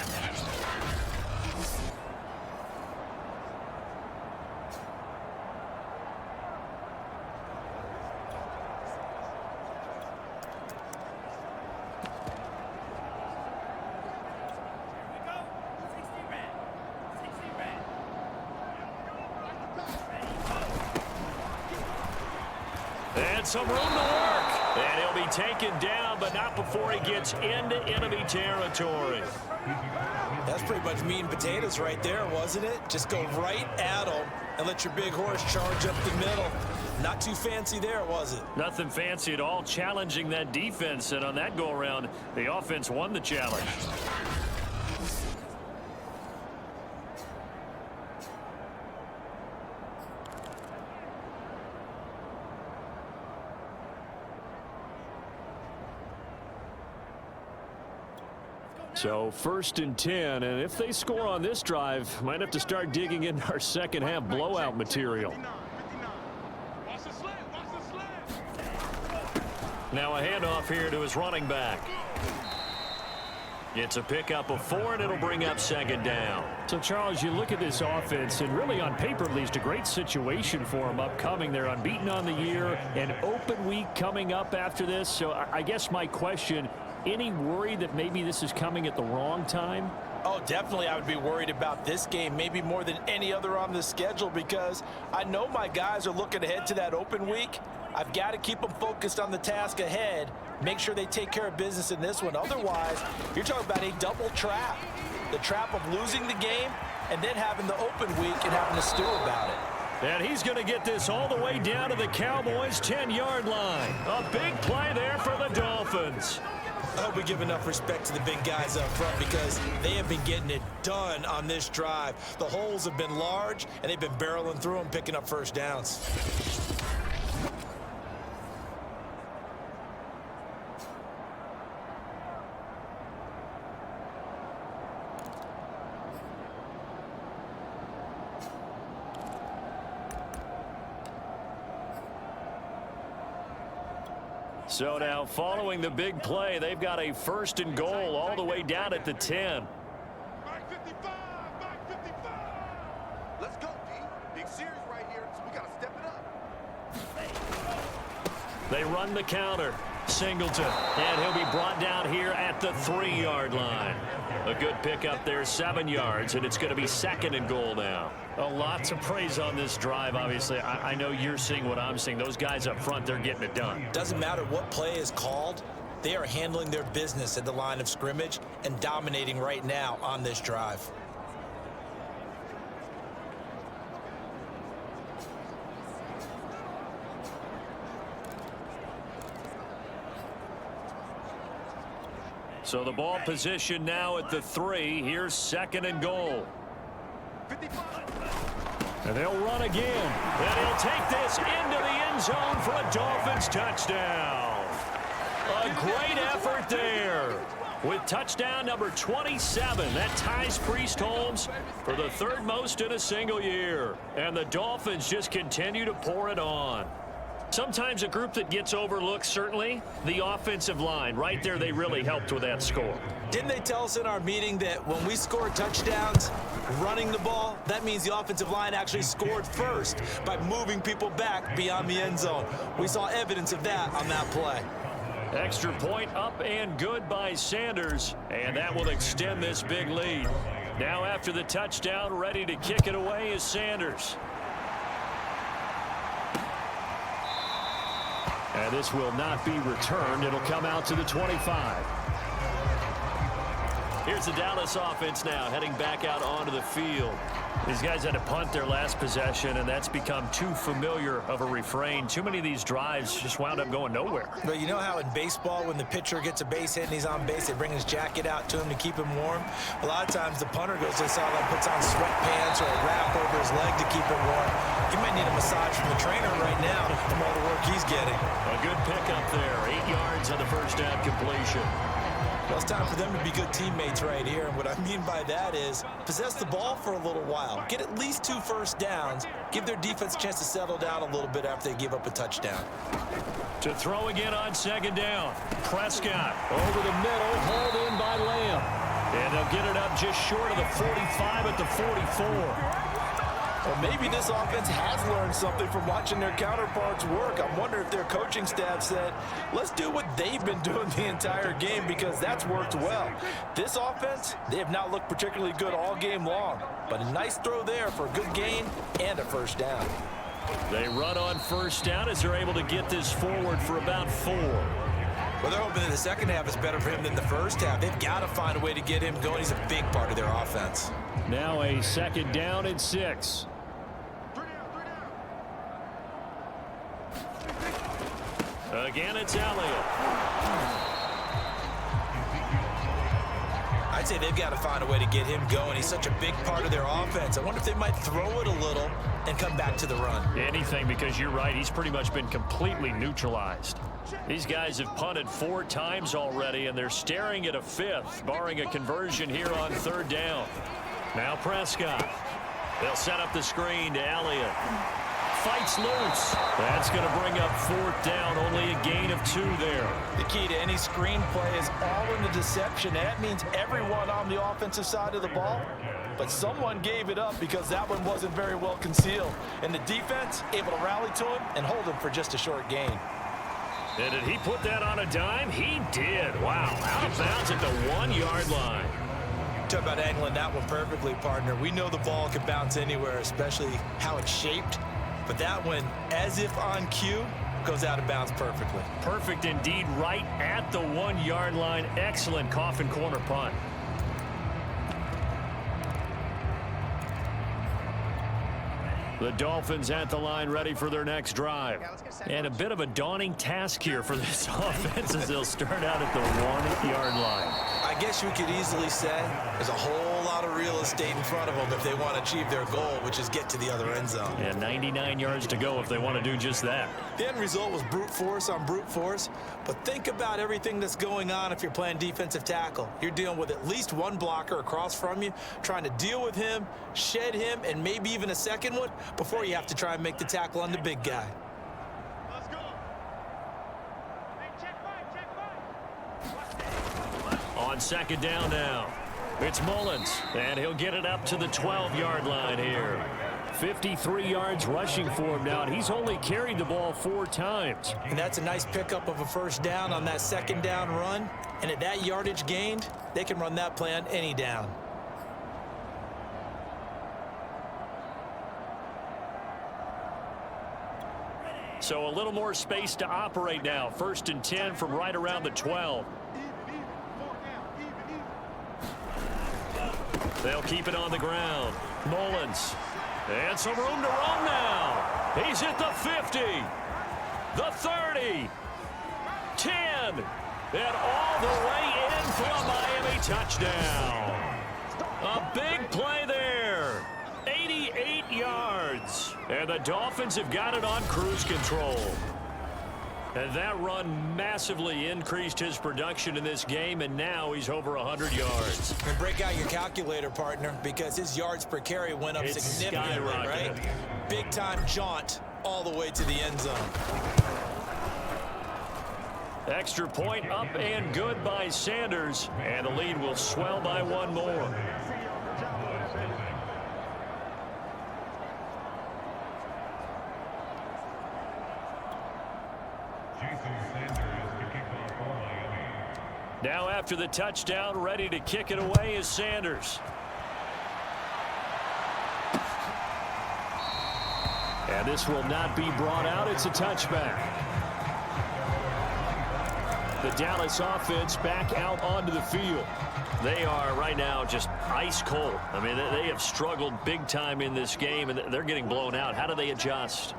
And some room to work. And he'll be taken down, but not before he gets into enemy territory. That's pretty much meat and potatoes right there, wasn't it? Just go right at them and let your big horse charge up the middle. Not too fancy there, was it? Nothing fancy at all, challenging that defense. And on that go-around, the offense won the challenge. So 1st and 10, and if they score on this drive, might have to start digging into our second half blowout material. Now a handoff here to his running back. It's a pickup of 4, and it'll bring up 2nd down. So, Charles, you look at this offense, and really on paper, at least, a great situation for them upcoming. They're unbeaten on the year, an open week coming up after this. So I guess my question, any worry that maybe this is coming at the wrong time? Oh, definitely I would be worried about this game, maybe more than any other on the schedule, because I know my guys are looking ahead to that open week. I've got to keep them focused on the task ahead, make sure they take care of business in this one. Otherwise, you're talking about a double trap. The trap of losing the game and then having the open week and having to stew about it. And he's going to get this all the way down to the Cowboys' 10-yard line. A big play there for the Dolphins. I hope we give enough respect to the big guys up front because they have been getting it done on this drive. The holes have been large, and they've been barreling through them, picking up first downs. So now, following the big play, they've got a 1st and goal all the way down at the 10. Back 55, back 55. Let's go, D. Big series right here, so we got to step it up. They run the counter. Singleton, and he'll be brought down here at the 3-yard line. A good pickup there, 7 yards, and it's going to be 2nd and goal now. A lot to praise on this drive, obviously. I know you're seeing what I'm seeing. Those guys up front, they're getting it done. Doesn't matter what play is called. They are handling their business at the line of scrimmage and dominating right now on this drive. So the ball position now at the 3. Here's 2nd and goal. 55. And they'll run again. And he'll take this into the end zone for a Dolphins touchdown. A great effort there. With touchdown number 27, that ties Priest Holmes for the 3rd most in a single year. And the Dolphins just continue to pour it on. Sometimes a group that gets overlooked, certainly, the offensive line. Right there, they really helped with that score. Didn't they tell us in our meeting that when we score touchdowns running the ball, that means the offensive line actually scored first by moving people back beyond the end zone? We saw evidence of that on that play. Extra point up and good by Sanders, and that will extend this big lead. Now after the touchdown, ready to kick it away is Sanders. And this will not be returned. It'll come out to the 25. Here's the Dallas offense now heading back out onto the field. These guys had to punt their last possession, and that's become too familiar of a refrain. Too many of these drives just wound up going nowhere. But you know how in baseball, when the pitcher gets a base hit and he's on base, they bring his jacket out to him to keep him warm? A lot of times the punter goes to the sideline, puts on sweatpants or a wrap over his leg to keep him warm. He might need a massage from the trainer right now from all the work he's getting. A good pickup there. 8 yards on the first down completion. Well, it's time for them to be good teammates right here. And what I mean by that is possess the ball for a little while. Get at least 2 first downs. Give their defense a chance to settle down a little bit after they give up a touchdown. To throw again on 2nd down. Prescott over the middle, hauled in by Lamb. And they'll get it up just short of the 45 at the 44. Well, maybe this offense has learned something from watching their counterparts work. I wonder if their coaching staff said, let's do what they've been doing the entire game because that's worked well. This offense, they have not looked particularly good all game long, but a nice throw there for a good gain and a first down. They run on first down as they're able to get this forward for about 4. Well, they're hoping that the second half is better for him than the first half. They've got to find a way to get him going. He's a big part of their offense. Now a 2nd down and 6. Again, it's Elliott. I'd say they've got to find a way to get him going. He's such a big part of their offense. I wonder if they might throw it a little and come back to the run. Anything, because you're right. He's pretty much been completely neutralized. These guys have punted 4 times already, and they're staring at a 5th, barring a conversion here on 3rd down. Now Prescott. They'll set up the screen to Elliott. Fights loose. That's going to bring up 4th down. Only a gain of 2 there. The key to any screenplay is all in the deception. That means everyone on the offensive side of the ball. But someone gave it up because that one wasn't very well concealed. And the defense able to rally to him and hold him for just a short gain. And did he put that on a dime? He did. Wow. Out of bounds at the 1-yard line. Talk about angling that one perfectly, partner. We know the ball can bounce anywhere, especially how it's shaped. But that one, as if on cue, goes out of bounds perfectly. Perfect indeed, right at the 1-yard line. Excellent coffin corner punt. The Dolphins at the line, ready for their next drive. And a bit of a daunting task here for this offense as they'll start out at the 1-yard line. I guess you could easily say there's a whole lot of real estate in front of them if they want to achieve their goal, which is get to the other end zone. And 99 yards to go if they want to do just that. The end result was brute force on brute force, but think about everything that's going on if you're playing defensive tackle. You're dealing with at least one blocker across from you, trying to deal with him, shed him, and maybe even a second one before you have to try and make the tackle on the big guy. Let's go. On second down now, it's Mullins, and he'll get it up to the 12-yard line here. 53 yards rushing for him now, and he's only carried the ball 4 times. And that's a nice pickup of a first down on that second down run. And at that yardage gained, they can run that play on any down. So a little more space to operate now. 1st and 10 from right around the 12. They'll keep it on the ground. Mullins. And some room to run now. He's at the 50. The 30. 10. And all the way in for a Miami touchdown. A big play there. 88 yards. And the Dolphins have got it on cruise control. And that run massively increased his production in this game, and now he's over 100 yards. And break out your calculator, partner, because his yards per carry went up significantly, right? Big-time jaunt all the way to the end zone. Extra point up and good by Sanders, and the lead will swell by 1 more. Now after the touchdown, ready to kick it away is Sanders. And this will not be brought out. It's a touchback. The Dallas offense back out onto the field. They are right now just ice cold. I mean, they have struggled big time in this game, and they're getting blown out. How do they adjust?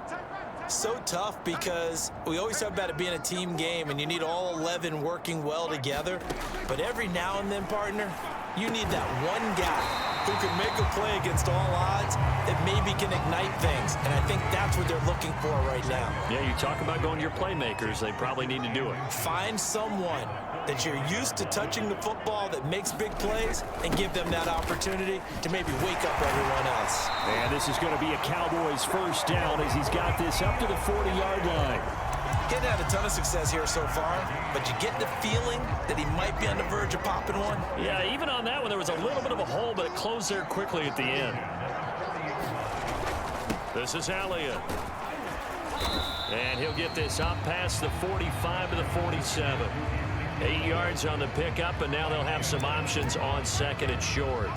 So tough because we always talk about it being a team game and you need all 11 working well together. But every now and then, partner, you need that one guy who can make a play against all odds that maybe can ignite things. And I think that's what they're looking for right now. Yeah, you talk about going to your playmakers. They probably need to do it. Find someone that you're used to touching the football that makes big plays and give them that opportunity to maybe wake up everyone else. And this is going to be a Cowboys first down as he's got this up to the 40-yard line. Getting had a ton of success here so far, but you get the feeling that he might be on the verge of popping one. Yeah, even on that one, there was a little bit of a hole, but it closed there quickly at the end. This is Elliott. And he'll get this up past the 45 to the 47. 8 yards on the pickup, and now they'll have some options on second and short.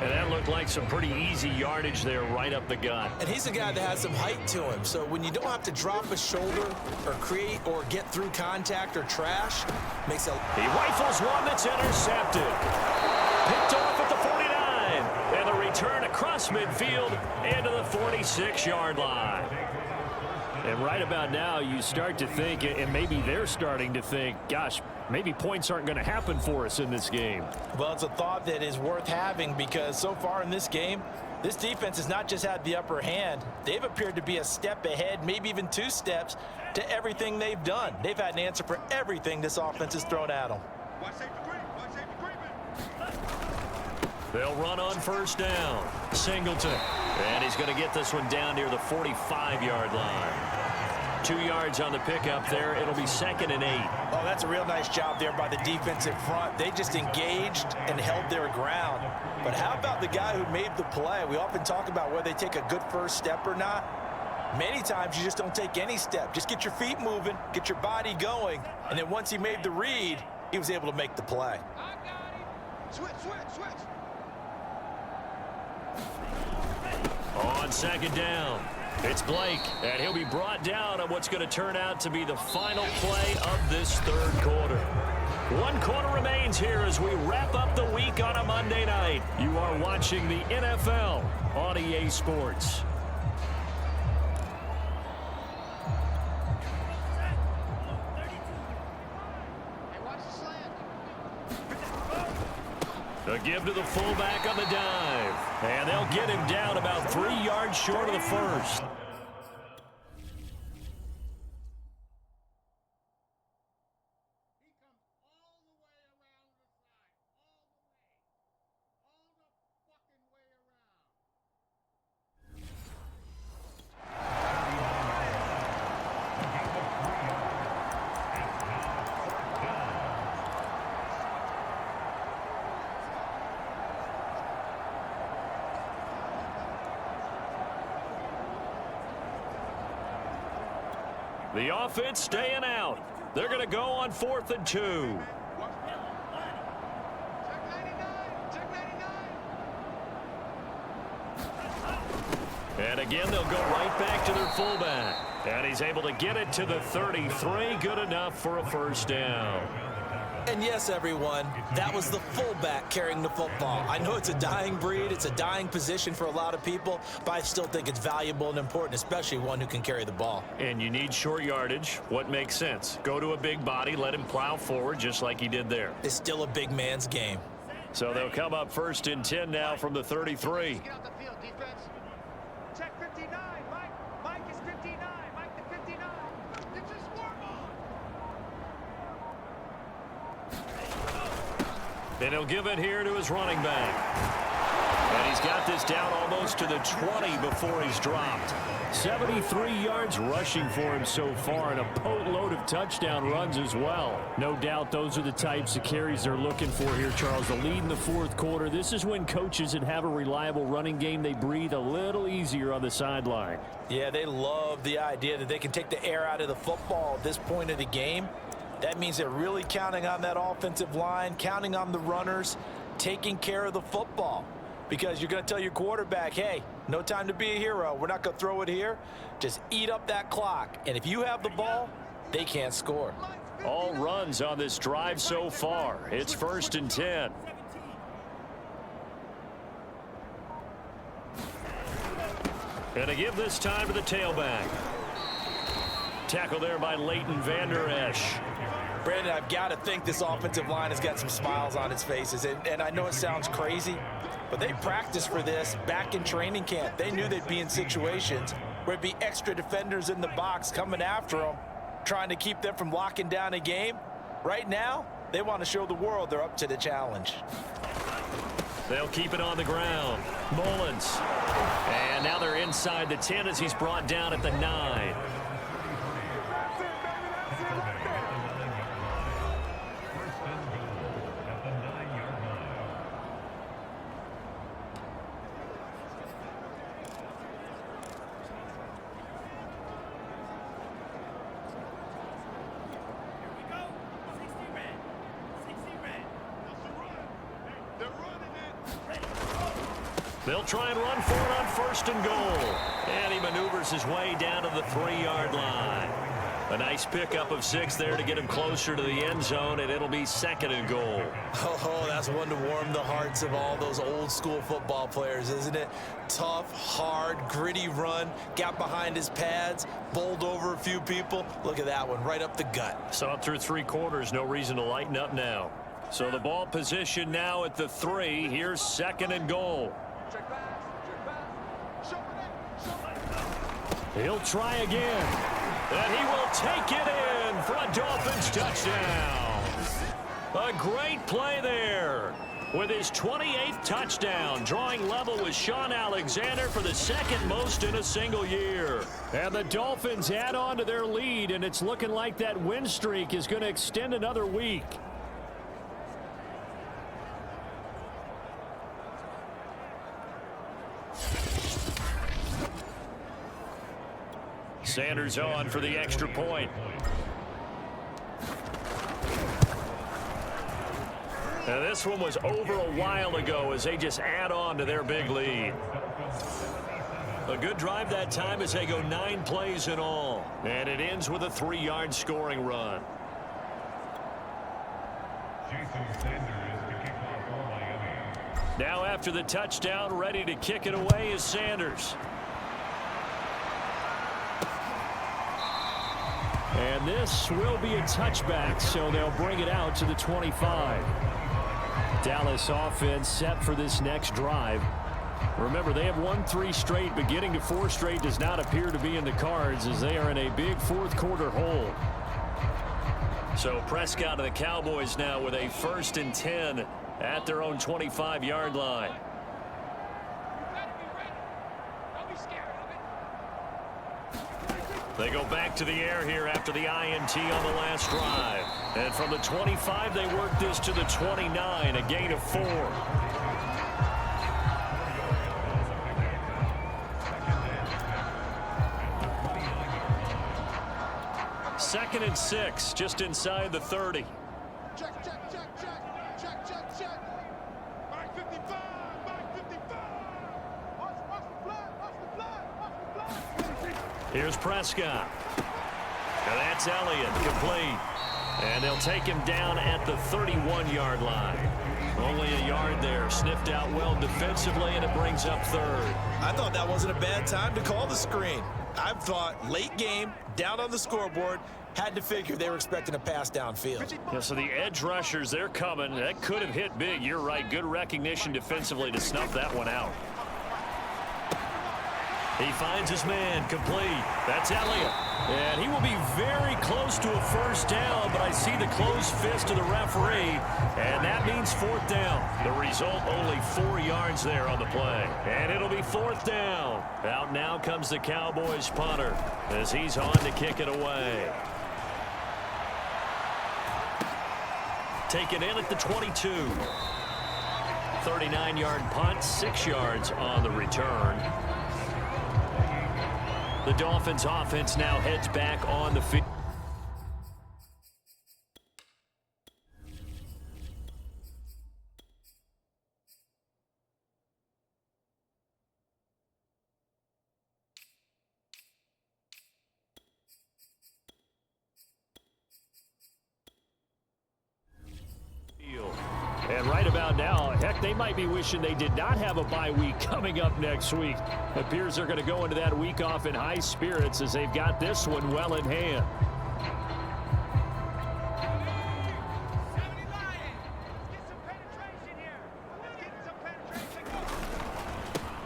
And that looked like some pretty easy yardage there right up the gut. And he's a guy that has some height to him, so when you don't have to drop a shoulder or create or get through contact or trash, makes a... He rifles one that's intercepted. Picked off at the 49. And the return across midfield into the 46-yard line. And right about now, you start to think, and maybe they're starting to think, gosh, maybe points aren't going to happen for us in this game. Well, it's a thought that is worth having because so far in this game, this defense has not just had the upper hand. They've appeared to be a step ahead, maybe even 2 steps, to everything they've done. They've had an answer for everything this offense has thrown at them. They'll run on first down. Singleton. And he's going to get this one down near the 45-yard line. 2 yards on the pickup there. It'll be 2nd and 8. Oh, that's a real nice job there by the defensive front. They just engaged and held their ground. But how about the guy who made the play? We often talk about whether they take a good first step or not. Many times you just don't take any step. Just get your feet moving, get your body going, and then once he made the read, he was able to make the play. Switch. On second down, it's Blake, and he'll be brought down on what's going to turn out to be the final play of this third quarter. 1 quarter remains here as we wrap up the week on a Monday night. You are watching the NFL on EA Sports. A give to the fullback on the dive. And they'll get him down about 3 yards short of the first. The offense staying out. They're going to go on 4th and 2. And again, they'll go right back to their fullback. And he's able to get it to the 33. Good enough for a first down. And yes, everyone, that was the fullback carrying the football. I know it's a dying breed, it's a dying position for a lot of people, but I still think it's valuable and important, especially one who can carry the ball. And you need short yardage. What makes sense? Go to a big body, let him plow forward just like he did there. It's still a big man's game. So they'll come up 1st and 10 now from the 33. Get out the field, defense. Check 59, Mike. Mike is 59. Mike the 59. It's a swarm on. And he'll give it here to his running back. And he's got this down almost to the 20 before he's dropped. 73 yards rushing for him so far, and a boatload of touchdown runs as well. No doubt those are the types of carries they're looking for here, Charles. The lead in the 4th quarter. This is when coaches that have a reliable running game, they breathe a little easier on the sideline. Yeah, they love the idea that they can take the air out of the football at this point of the game. That means they're really counting on that offensive line, counting on the runners, taking care of the football. Because you're going to tell your quarterback, hey, no time to be a hero. We're not going to throw it here. Just eat up that clock. And if you have the ball, they can't score. All runs on this drive so far. It's 1st and 10. And a give this time to the tailback. Tackle there by Leighton Vander Esch. Brandon, I've got to think this offensive line has got some smiles on its faces. And I know it sounds crazy, but they practiced for this back in training camp. They knew they'd be in situations where it'd be extra defenders in the box coming after them, trying to keep them from locking down a game. Right now, they want to show the world they're up to the challenge. They'll keep it on the ground. Mullins. And now they're inside the 10 as he's brought down at the 9. They'll try and run for it on 1st and goal. And he maneuvers his way down to the 3-yard line. A nice pickup of 6 there to get him closer to the end zone, and it'll be 2nd and goal. Oh, that's one to warm the hearts of all those old school football players, isn't it? Tough, hard, gritty run, got behind his pads, bowled over a few people. Look at that one, right up the gut. Saw it through 3 quarters, no reason to lighten up now. So the ball position now at the 3. Here's 2nd and goal. He'll try again. And he will take it in for a Dolphins touchdown. A great play there. With his 28th touchdown, drawing level with Sean Alexander for the 2nd most in a single year. And the Dolphins add on to their lead, and it's looking like that win streak is going to extend another week. Sanders on for the extra point. Now this one was over a while ago as they just add on to their big lead. A good drive that time as they go 9 plays in all. And it ends with a 3-yard scoring run. Now after the touchdown, ready to kick it away is Sanders. And this will be a touchback, so they'll bring it out to the 25. Dallas offense set for this next drive. Remember, they have won 3 straight, but getting to 4 straight does not appear to be in the cards as they are in a big fourth quarter hole. So Prescott of the Cowboys now with a 1st and 10 at their own 25-yard line. They go back to the air here after the INT on the last drive. And from the 25, they work this to the 29, a gain of 4. 2nd and 6, just inside the 30. Check, check, check, check. Check, check, check. Mike 55, Mike 55. Watch the blood, watch the blood, watch the blood. Here's Prescott. And that's Elliott, complete. And they'll take him down at the 31-yard line. Only a yard there, sniffed out well defensively, and it brings up 3rd. I thought that wasn't a bad time to call the screen. I thought late game, down on the scoreboard, had to figure they were expecting a pass downfield. Yeah, so the edge rushers, they're coming. That could have hit big. You're right. Good recognition defensively to snuff that one out. He finds his man, complete. That's Elliott. And he will be very close to a 1st down, but I see the closed fist of the referee, and that means 4th down. The result, only 4 yards there on the play. And it'll be 4th down. Out now comes the Cowboys punter as he's on to kick it away. Taken in at the 22. 39-yard punt, 6 yards on the return. The Dolphins offense now heads back on the field. And right about now, heck, they might be wishing they did not have a bye week coming up next week. It appears they're going to go into that week off in high spirits as they've got this one well in hand.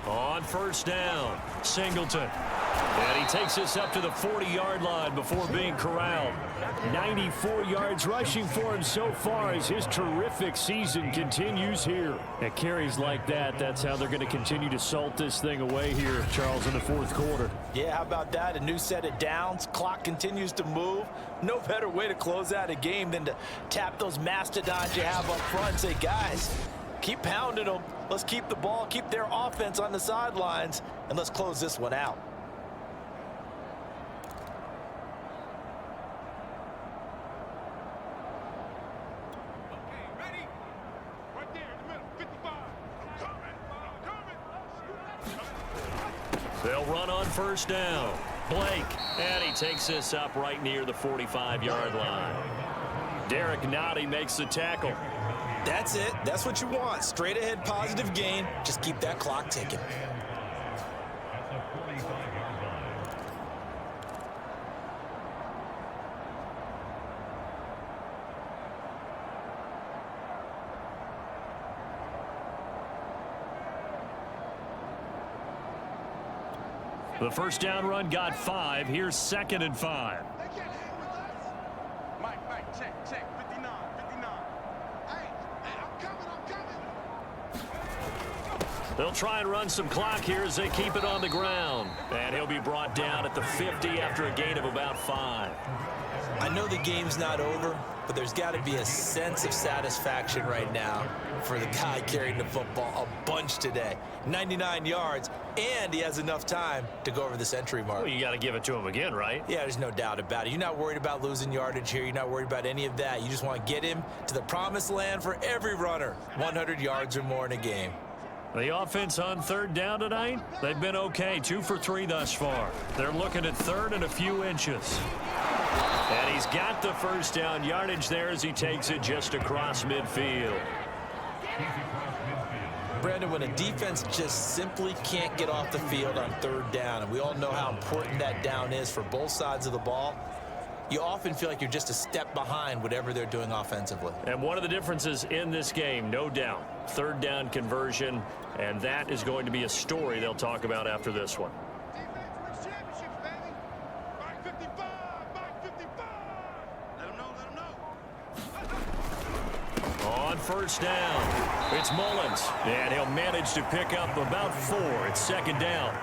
On 1st down, Singleton. And he takes us up to the 40-yard line before being corralled. 94 yards rushing for him so far as his terrific season continues here. At carries like that, that's how they're going to continue to salt this thing away here, Charles, in the 4th quarter. Yeah, how about that? A new set of downs. Clock continues to move. No better way to close out a game than to tap those mastodons you have up front and say, guys, keep pounding them. Let's keep the ball, keep their offense on the sidelines, and let's close this one out. They'll run on 1st down. Blake, and he takes this up right near the 45-yard line. Derek Nottie makes the tackle. That's it. That's what you want. Straight ahead positive gain. Just keep that clock ticking. The 1st down run got 5. Here's 2nd and 5. They can't hang with us. Mike, check, 59, 59. Hey, I'm coming. They'll try and run some clock here as they keep it on the ground. And he'll be brought down at the 50 after a gain of about 5. I know the game's not over, but there's got to be a sense of satisfaction right now for the guy carrying the football a bunch today. 99 yards, and he has enough time to go over the century mark. Well, you got to give it to him again, right? Yeah, there's no doubt about it. You're not worried about losing yardage here. You're not worried about any of that. You just want to get him to the promised land for every runner. 100 yards or more in a game. The offense on 3rd down tonight, they've been okay. 2 for 3 thus far. They're looking at 3rd and a few inches. And he's got the 1st down yardage there as he takes it just across midfield. Brandon, when a defense just simply can't get off the field on 3rd down, and we all know how important that down is for both sides of the ball, you often feel like you're just a step behind whatever they're doing offensively. And one of the differences in this game, no doubt, third down conversion, and that is going to be a story they'll talk about after this one. Defense wins championships, baby. Mike 55, Mike 55. Let him know, let him know. On first down, it's Mullins, and he'll manage to pick up about 4. It's second down.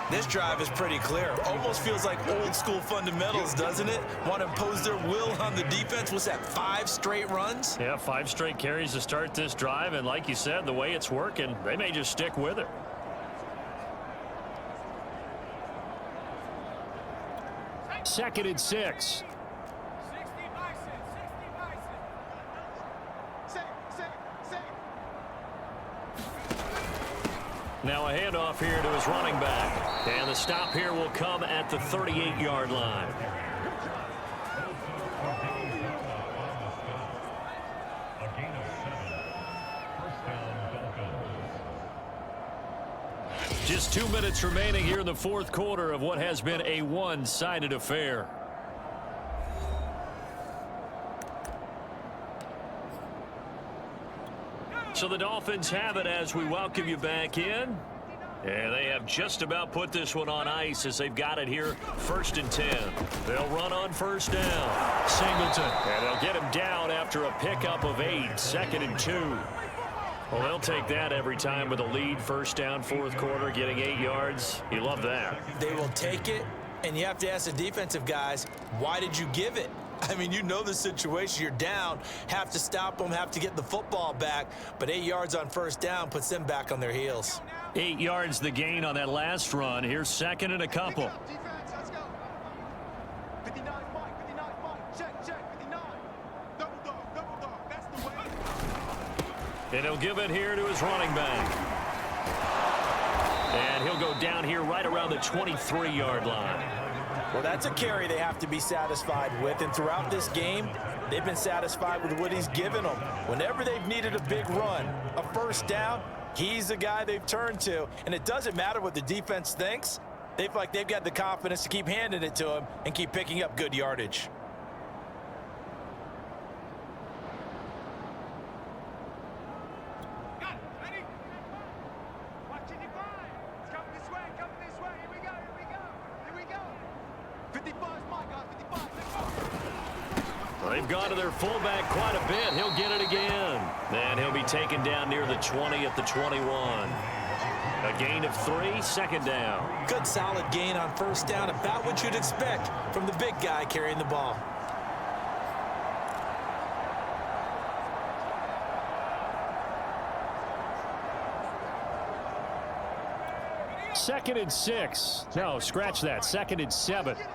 This drive is pretty clear. Almost feels like old school fundamentals, doesn't it? Want to impose their will on the defense. What's that, 5 straight runs? Yeah, 5 straight carries to start this drive, and like you said, the way it's working, they may just stick with it. Second and 6. 60 Bison, 60 Bison. Safe. Now a handoff here to his running back. And the stop here will come at the 38-yard line. Just 2 minutes remaining here in the fourth quarter of what has been a one-sided affair. So the Dolphins have it as we welcome you back in. And they have just about put this one on ice as they've got it here, 1st and 10. They'll run on first down. Singleton. And they'll get him down after a pickup of 8, 2nd and 2. Well, they'll take that every time with a lead, first down, fourth quarter, getting 8 yards. You love that. They will take it, and you have to ask the defensive guys, why did you give it? I mean, you know the situation. You're down, have to stop them, have to get the football back, but 8 yards on first down puts them back on their heels. 8 yards the gain on that last run. Here's 2nd and a couple. Defense, let's go. 59 Mike, check, 59. Double dog, that's the way. And he'll give it here to his running back. And he'll go down here right around the 23-yard line. Well, that's a carry they have to be satisfied with, and throughout this game, they've been satisfied with what he's given them. Whenever they've needed a big run, a first down, he's the guy they've turned to, and it doesn't matter what the defense thinks. They feel like they've got the confidence to keep handing it to him and keep picking up good yardage. Ready? Watch it, divide. It's coming this way. Here we go. 55's Mike, guys, 55. Let's go. They've gone to their fullback quite a bit. He'll get it again. And he'll be taken down near the 20 at the 21. A gain of 3, 2nd down. Good solid gain on first down, about what you'd expect from the big guy carrying the ball. Second and 6. No, scratch that. 2nd and 7. Mike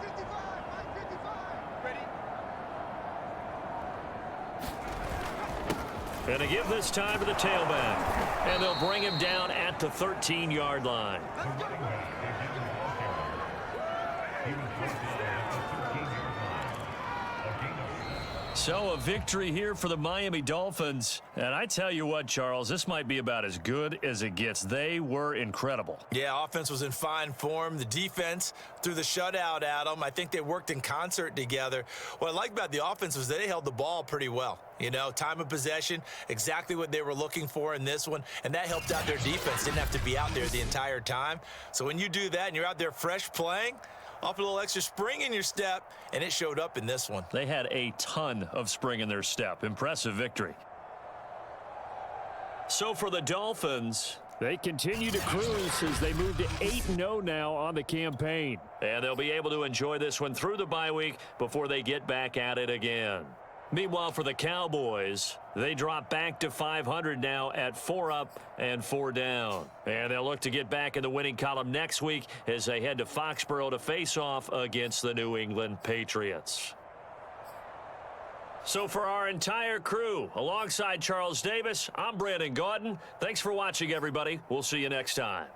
55. Ready? And to give this time to the tailback. And they'll bring him down at the 13-yard line. So a victory here for the Miami Dolphins. And I tell you what, Charles, this might be about as good as it gets. They were incredible. Yeah, offense was in fine form. The defense threw the shutout at them. I think they worked in concert together. What I like about the offense was they held the ball pretty well. You know, time of possession, exactly what they were looking for in this one, and that helped out their defense. Didn't have to be out there the entire time. So when you do that and you're out there fresh playing, off a little extra spring in your step, and it showed up in this one. They had a ton of spring in their step. Impressive victory. So for the Dolphins, they continue to cruise as they move to 8-0 now on the campaign. And they'll be able to enjoy this one through the bye week before they get back at it again. Meanwhile, for the Cowboys, they drop back to 500 now at 4 up and 4 down. And they'll look to get back in the winning column next week as they head to Foxborough to face off against the New England Patriots. So for our entire crew, alongside Charles Davis, I'm Brandon Gaudin. Thanks for watching, everybody. We'll see you next time.